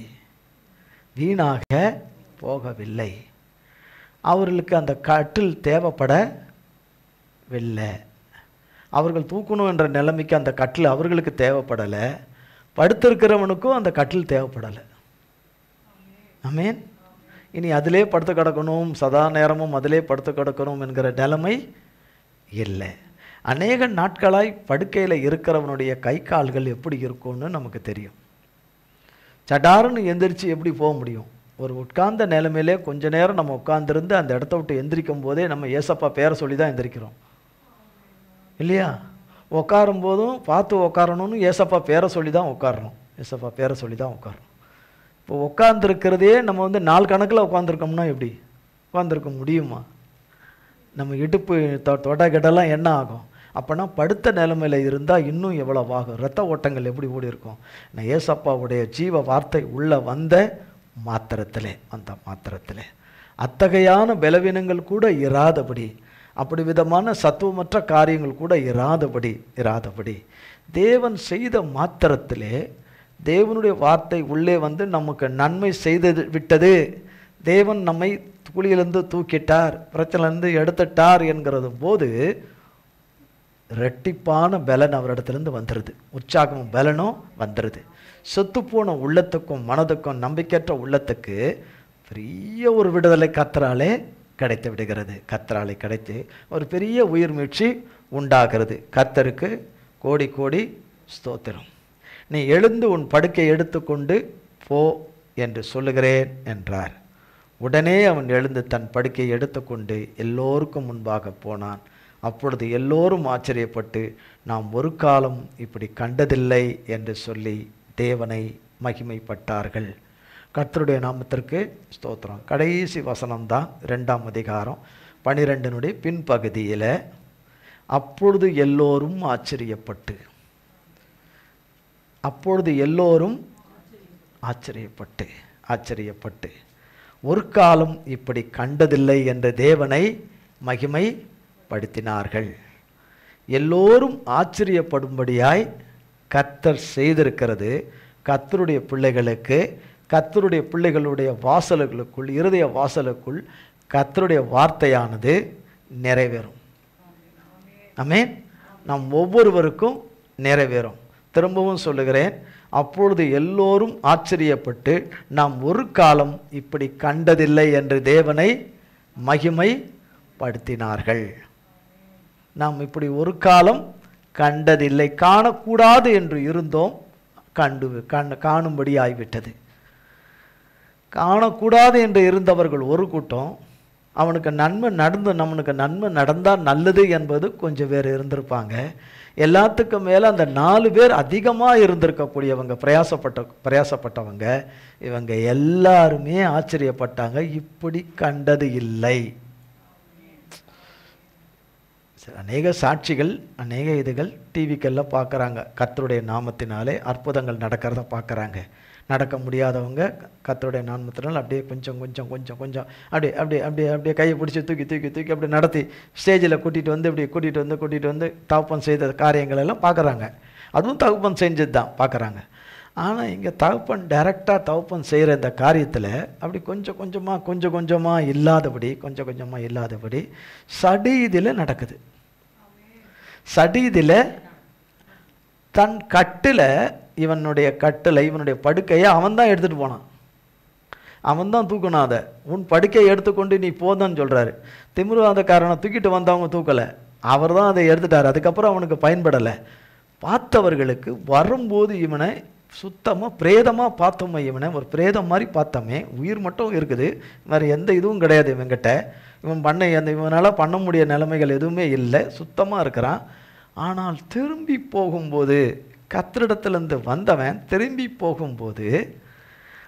அவர்களுக்கு அந்த கட்டில் தேவைப்படவில்லை. அவர்கள் தூக்கணும் என்ற நிலைமைக்கு அந்த கட்டில் அவர்களுக்கு தேவைப்படலை. படுத்திருக்கிறவனுக்கும் அந்த கட்டில் தேவைப்படலை. ஆமென். இனி அதிலே படுத்து கிடக்கணும், சதா நேரமும் அதிலே படுத்து கிடக்கணும் என்கிற நிலைமை இல்லை. அநேக நாட்களாய் படுக்கையில் இருக்கிறவனுடைய கை கால்கள் எப்படி இருக்கும்னு நமக்கு தெரியும். சடாருன்னு எந்திரிச்சு எப்படி போக முடியும்? ஒரு உட்கார்ந்த நிலைமையிலே கொஞ்ச நேரம் நம்ம உட்கார்ந்துருந்து அந்த இடத்த விட்டு எந்திரிக்கும் போதே நம்ம ஏசப்பா பேரை சொல்லி தான் எந்திரிக்கிறோம் இல்லையா? உட்காரும் போதும் பார்த்து உட்காரணும்னு ஏசப்பா பேரை சொல்லி தான் உட்காரணும். இப்போ உட்கார்ந்துருக்கிறதே நம்ம 4 கணக்கில் உட்காந்துருக்கோம்னா எப்படி உட்காந்துருக்க முடியுமா? நம்ம இடுப்பு தொடகிடலாம் என்ன ஆகும்? அப்போனா படுத்த நிலைமையில் இருந்தால் இன்னும் எவ்வளோ ஆகும்? இரத்த ஓட்டங்கள் எப்படி ஓடி இருக்கும்? நான் ஏசப்பாவுடைய ஜீவ வார்த்தை உள்ள வந்த மாத்திரத்திலே அத்தகையான பலவீனங்கள் கூட இராதபடி, அப்படி விதமான சத்துவமற்ற காரியங்கள் கூட இராதபடி தேவன் செய்த மாத்திரத்திலே தேவனுடைய வார்த்தை உள்ளே வந்து நமக்கு நன்மை செய்து விட்டது. தேவன் நம்மை குழியிலிருந்து தூக்கிட்டார், பிரச்சனையிலிருந்து எடுத்துட்டார் என்கிறது போது ரெட்டிப்பான பலன் அவரிடத்துலேருந்து வந்துடுது. உற்சாகமும் பலனும் வந்துடுது. செத்துப்போன உள்ளத்துக்கும் மனதுக்கும் நம்பிக்கையற்ற உள்ளத்துக்கு பெரிய ஒரு விடுதலை கர்த்தராலே கிடைத்து விடுகிறது. கர்த்தராலே கிடைத்து ஒரு பெரிய உயிர் மீட்சி உண்டாகிறது. கர்த்தருக்கு கோடி கோடி ஸ்தோத்திரம். நீ எழுந்து உன் படுக்கை எடுத்துக்கொண்டு போ என்று சொல்லுகிறேன் என்றார். உடனே அவன் எழுந்து தன் படுக்கையை எடுத்துக்கொண்டு எல்லோருக்கும் முன்பாக போனான். அப்பொழுது எல்லோரும் ஆச்சரியப்பட்டு நாம் ஒரு காலம் இப்படி கண்டதில்லை என்று சொல்லி தேவனை மகிமைப்பட்டார்கள். கர்த்தருடைய நாமத்திற்கு ஸ்தோத்திரம். கடைசி வசனம்தான் 2ஆம் அதிகாரம் 12 பின்பகுதியில். அப்பொழுது எல்லோரும் ஆச்சரியப்பட்டு ஒரு காலம் இப்படி கண்டதில்லை என்ற தேவனை மகிமைப்படுத்தினார்கள். எல்லோரும் ஆச்சரியப்படும்படியாய் கர்த்தர் செய்திருக்கிறது கர்த்தருடைய பிள்ளைகளுக்கு, கர்த்தருடைய பிள்ளைகளுடைய வாசல்களுக்குள், இருதய வாசலுக்குள் கர்த்தருடைய வார்த்தையானது நிறைவேறும். ஆமென். நம் ஒவ்வொருவருக்கும் நிறைவேறும். திரும்பவும் சொல்லுகிறேன், அப்பொழுது எல்லோரும் ஆச்சரியப்பட்டு நாம் ஒரு காலம் இப்படி கண்டதில்லை என்று தேவனை மகிமைப்படுத்தினார்கள். நாம் இப்படி ஒரு காலம் கண்டதில்லை, காணக்கூடாது என்று இருந்தோம், காணும்படி ஆகிவிட்டது. காணக்கூடாது என்று இருந்தவர்கள் ஒரு கூட்டம், அவனுக்கு நன்மை நடந்தால் நல்லது என்பது கொஞ்சம் பேர் இருந்திருப்பாங்க. எல்லாத்துக்கும் மேலே அந்த 4 பேர் அதிகமாக இருந்திருக்கக்கூடியவங்க, பிரயாசப்பட்டவங்க, இவங்க எல்லாருமே ஆச்சரியப்பட்டாங்க, இப்படி கண்டது இல்லை. அநேக சாட்சிகள், அநேக இதுகள் டிவிக்கெல்லாம் பார்க்குறாங்க. கர்த்தருடைய நாமத்தினாலே அற்புதங்கள் நடக்கிறத பார்க்குறாங்க. நடக்க முடியாதவங்க கர்த்தருடைய நாமத்தினால் அப்படியே கொஞ்சம் அப்படியே கையை பிடிச்சி தூக்கி அப்படி நடத்தி ஸ்டேஜில் கூட்டிகிட்டு வந்து தகப்பன் செய்த காரியங்கள் எல்லாம் பார்க்குறாங்க. அதுவும் தகப்பன் செஞ்சது தான் பார்க்குறாங்க. ஆனால் இங்கே தகப்பன் டைரெக்டாக தகப்பன் செய்கிற இந்த காரியத்தில் அப்படி கொஞ்சம் கொஞ்சமாக இல்லாதபடி சடீதில் நடக்குது. சடீதில் தன் கட்டில் இவனுடைய படுக்கையை அவன் தான் எடுத்துகிட்டு போனான். அவன் தான் தூக்கணும். அதை உன் படுக்கையை எடுத்துக்கொண்டு நீ போதான்னு சொல்கிறாரு. திமிருவாதக்காரனை தூக்கிட்டு வந்தவங்க தூக்கலை, அவர் தான் அதை எடுத்துட்டார். அதுக்கப்புறம் அவனுக்கு பயன்படலை. பார்த்தவர்களுக்கு வரும்போது இவனை சுத்தமாக பிரேதமாக பார்த்தோமே, இவனை ஒரு பிரேதம் மாதிரி பார்த்தோமே, உயிர் மட்டும் இருக்குது, வேறு எந்த இதுவும் கிடையாது இவன்கிட்ட. இவனால் பண்ண முடிய நிலைமைகள் எதுவுமே இல்லை, சுத்தமாக இருக்கிறான். ஆனால் திரும்பி போகும்போது, கத்திரிடத்துலேருந்து வந்தவன் திரும்பி போகும்போது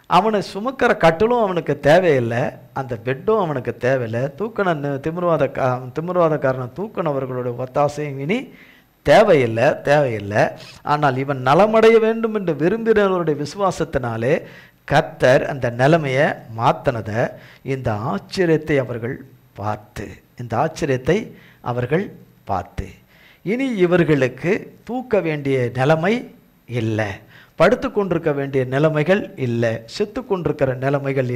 அவனை சுமக்கிற கட்டிலும் அவனுக்கு தேவையில்லை, அந்த பெட்டும் அவனுக்கு தேவையில்லை, திமிருவாதக்காரனை தூக்கினவர்களுடைய ஒத்தாசையும் இனி தேவையில்லை. ஆனால் இவன் நலமடைய வேண்டும் என்று விரும்பினவருடைய விசுவாசத்தினாலே கர்த்தர் அந்த நிலைமையை மாற்றினதை இந்த ஆச்சரியத்தை அவர்கள் பார்த்து இனி இவர்களுக்கு தூக்க வேண்டிய நிலைமை இல்லை, படுத்து கொண்டிருக்க வேண்டிய நிலைமைகள் இல்லை, செத்து கொண்டிருக்கிற நிலைமைகள்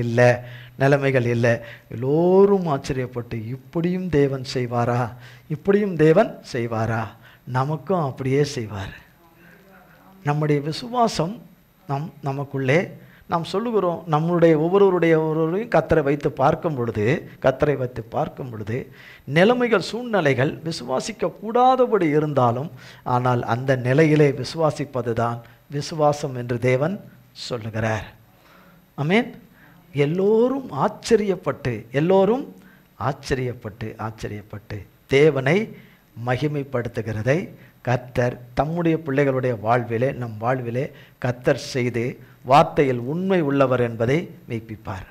இல்லை. எல்லோரும் ஆச்சரியப்பட்டு இப்படியும் தேவன் செய்வாரா? நமக்கும் அப்படியே செய்வார். நம்முடைய விசுவாசம் நமக்குள்ளே நாம் சொல்லுகிறோம். நம்முடைய ஒவ்வொருவரையும் கர்த்தரை வைத்து பார்க்கும் பொழுது நிலைமைகள் சூழ்நிலைகள் விசுவாசிக்க கூடாதபடி இருந்தாலும், ஆனால் அந்த நிலையிலே விசுவாசிப்பது தான் விசுவாசம் என்று தேவன் சொல்லுகிறார். ஆமென். எல்லோரும் ஆச்சரியப்பட்டு தேவனை மகிமைப்படுத்துகிறதை கர்த்தர் தம்முடைய பிள்ளைகளுடைய வாழ்விலே, நம் வாழ்விலே கர்த்தர் செய்து வார்த்தையில் உண்மை உள்ளவர் என்பதை மெய்ப்பிப்பார்.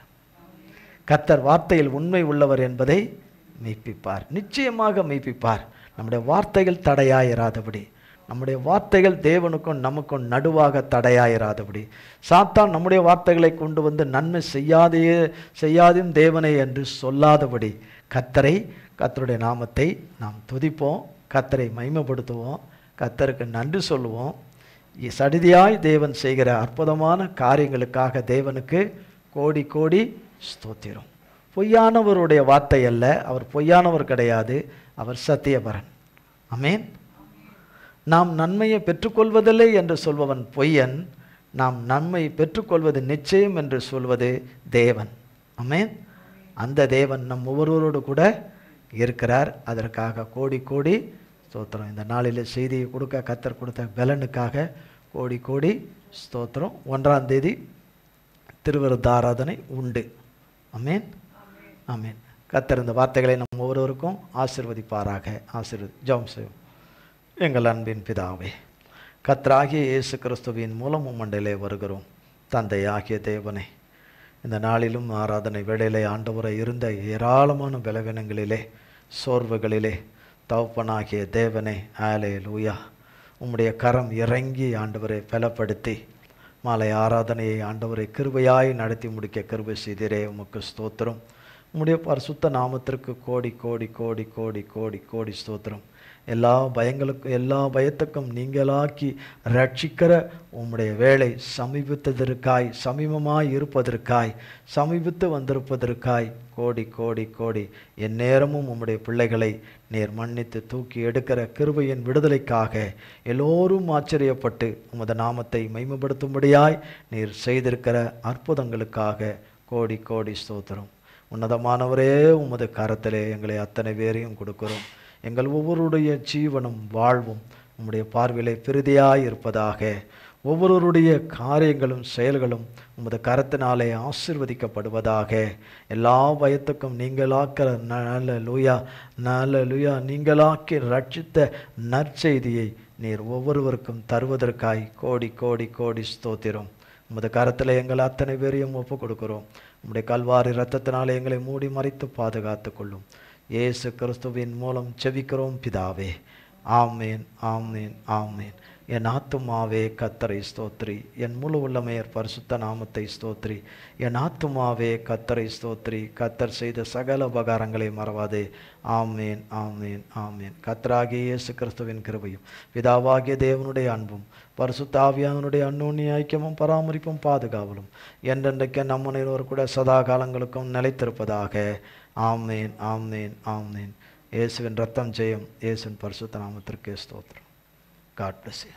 கர்த்தர் வார்த்தையில் உண்மை உள்ளவர் என்பதை மெய்ப்பிப்பார், நிச்சயமாக மெய்ப்பிப்பார். நம்முடைய வார்த்தைகள் தடையாயிராதபடி, நம்முடைய வார்த்தைகள் தேவனுக்கும் நமக்கும் நடுவாக தடையாயிராதபடி, சாத்தான் நம்முடைய வார்த்தைகளை கொண்டு வந்து நன்மை செய்யாதும் தேவனை என்று சொல்லாதபடி கர்த்தருடைய நாமத்தை நாம் துதிப்போம், கர்த்தரை மகிமைப்படுத்துவோம், கர்த்தருக்கு நன்றி சொல்லுவோம். சடிதியாய் தேவன் செய்கிற அற்புதமான காரியங்களுக்காக தேவனுக்கு கோடி கோடி ஸ்தோத்திரம். பொய்யானவருடைய வார்த்தை அல்ல, அவர் பொய்யானவர் கிடையாது, அவர் சத்தியபரன். ஆமென். நாம் நன்மையை பெற்றுக்கொள்வதில்லை என்று சொல்பவன் பொய்யன், நாம் நன்மை பெற்றுக்கொள்வது நிச்சயம் என்று சொல்வது தேவன். ஆமென். அந்த தேவன் நம் ஒவ்வொருவரோடு கூட இருக்கிறார். அதற்காக கோடி கோடி ஸ்தோத்திரம். இந்த நாளில் செய்தியை கொடுக்க கர்த்தர் கொடுத்த பலனுக்காக கோடி கோடி ஸ்தோத்திரம். 1ஆம் தேதி திருவிருத்த ஆராதனை உண்டு. ஆமென். ஆமென். கர்த்தர் இந்த வார்த்தைகளை நம் ஒவ்வொருவருக்கும் ஆசீர்வதிப்பாராக. ஜெபம் செய்வோம். எங்கள் அன்பின் பிதாவே, கர்த்தராகிய இயேசு கிறிஸ்துவின் மூலம் மண்டலே வருகிறோம். தந்தையாகிய தேவனே, இந்த நாளிலும் ஆராதனை வேளையிலே ஆண்டவரை இருந்த ஏராளமான பலவீனங்களிலே, சோர்வுகளிலே தகப்பனாகிய தேவனே, அல்லேலூயா, உம்முடைய கரம் இறங்கி ஆண்டவரை பலப்படுத்தி மாலை ஆராதனையை ஆண்டவரை கிருபையாய் நடத்தி முடிக்க கிருபை செய்தீரே, உமக்கு ஸ்தோத்திரம். உம்முடைய பரிசுத்த நாமத்திற்கு கோடி கோடி கோடி கோடி கோடி கோடி ஸ்தோத்திரம். எல்லா பயத்துக்கும் நீங்களாக்கி ரட்சிக்கிற உம்முடைய வேலை சமீபமாய் இருப்பதற்காய், சமீபித்து வந்திருப்பதற்காய் கோடி கோடி கோடி. எந்நேரமும் உம்முடைய பிள்ளைகளை நீர் மன்னித்து தூக்கி எடுக்கிற கிருபையின் விடுதலைக்காக எல்லோரும் ஆச்சரியப்பட்டு உமது நாமத்தை மகிமைப்படுத்தும்படியாய் நீர் செய்திருக்கிற அற்புதங்களுக்காக கோடி கோடி ஸ்தோத்திரம். உன்னதமானவரே, உமது கரத்திலே எங்களை அத்தனை பேரையும் கொடுக்கிறோம். எங்கள் ஒவ்வொருடைய ஜீவனும் வாழ்வும் உம்முடைய பார்வையிலே பிரதியாய் இருப்பதாக. ஒவ்வொருவருடைய காரியங்களும் செயல்களும் உமது கரத்தினாலே ஆசீர்வதிக்கப்படுவதாக. எல்லா பயத்துக்கும் நீங்களாக்கிற நல்ல நீங்களாக்கி ரட்சித்த நற்செய்தியை நீர் ஒவ்வொருவருக்கும் தருவதற்காய் கோடி கோடி கோடி ஸ்தோத்திரம். உமது கரத்தில் எங்கள் அத்தனை பேரையும் ஒப்பு கொடுக்கிறோம். உம்முடைய கல்வாரி இரத்தத்தினாலே எங்களை மூடி மறைத்து பாதுகாத்து கொள்ளும். இயேசு கிறிஸ்துவின் மூலம் செபிக்கிறோம் பிதாவே, ஆமேன், ஆமேன், ஆமேன். என் ஆத்துமாவே கர்த்தரை ஸ்தோத்திரி, என் முழு உள்ளமையர் பரிசுத்த நாமத்தை ஸ்தோத்திரி. என் ஆத்துமாவே கர்த்தரை ஸ்தோத்திரி, கர்த்தர் செய்த சகல உபகாரங்களை மறவாதே. ஆமேன், ஆமேன், ஆமேன். கர்த்தராகிய இயேசு கிறிஸ்துவின் கிருபையும் பிதாவாகிய தேவனுடைய அன்பும் பரிசுத்த ஆவியானவருடைய அந்யோன்ய ஐக்கியமும் பராமரிப்பும் பாதுகாவலும் என்றென்றைக்கு நம்முனையோர் கூட சதா காலங்களுக்கும் நிலைத்திருப்பதாக. ஆமேன், ஆமேன், ஆமேன். இயேசுவின் ரத்தம் ஜெயம். இயேசுவின் பரிசுத்த நாமத்திற்கு ஸ்தோத்திரம். God bless you.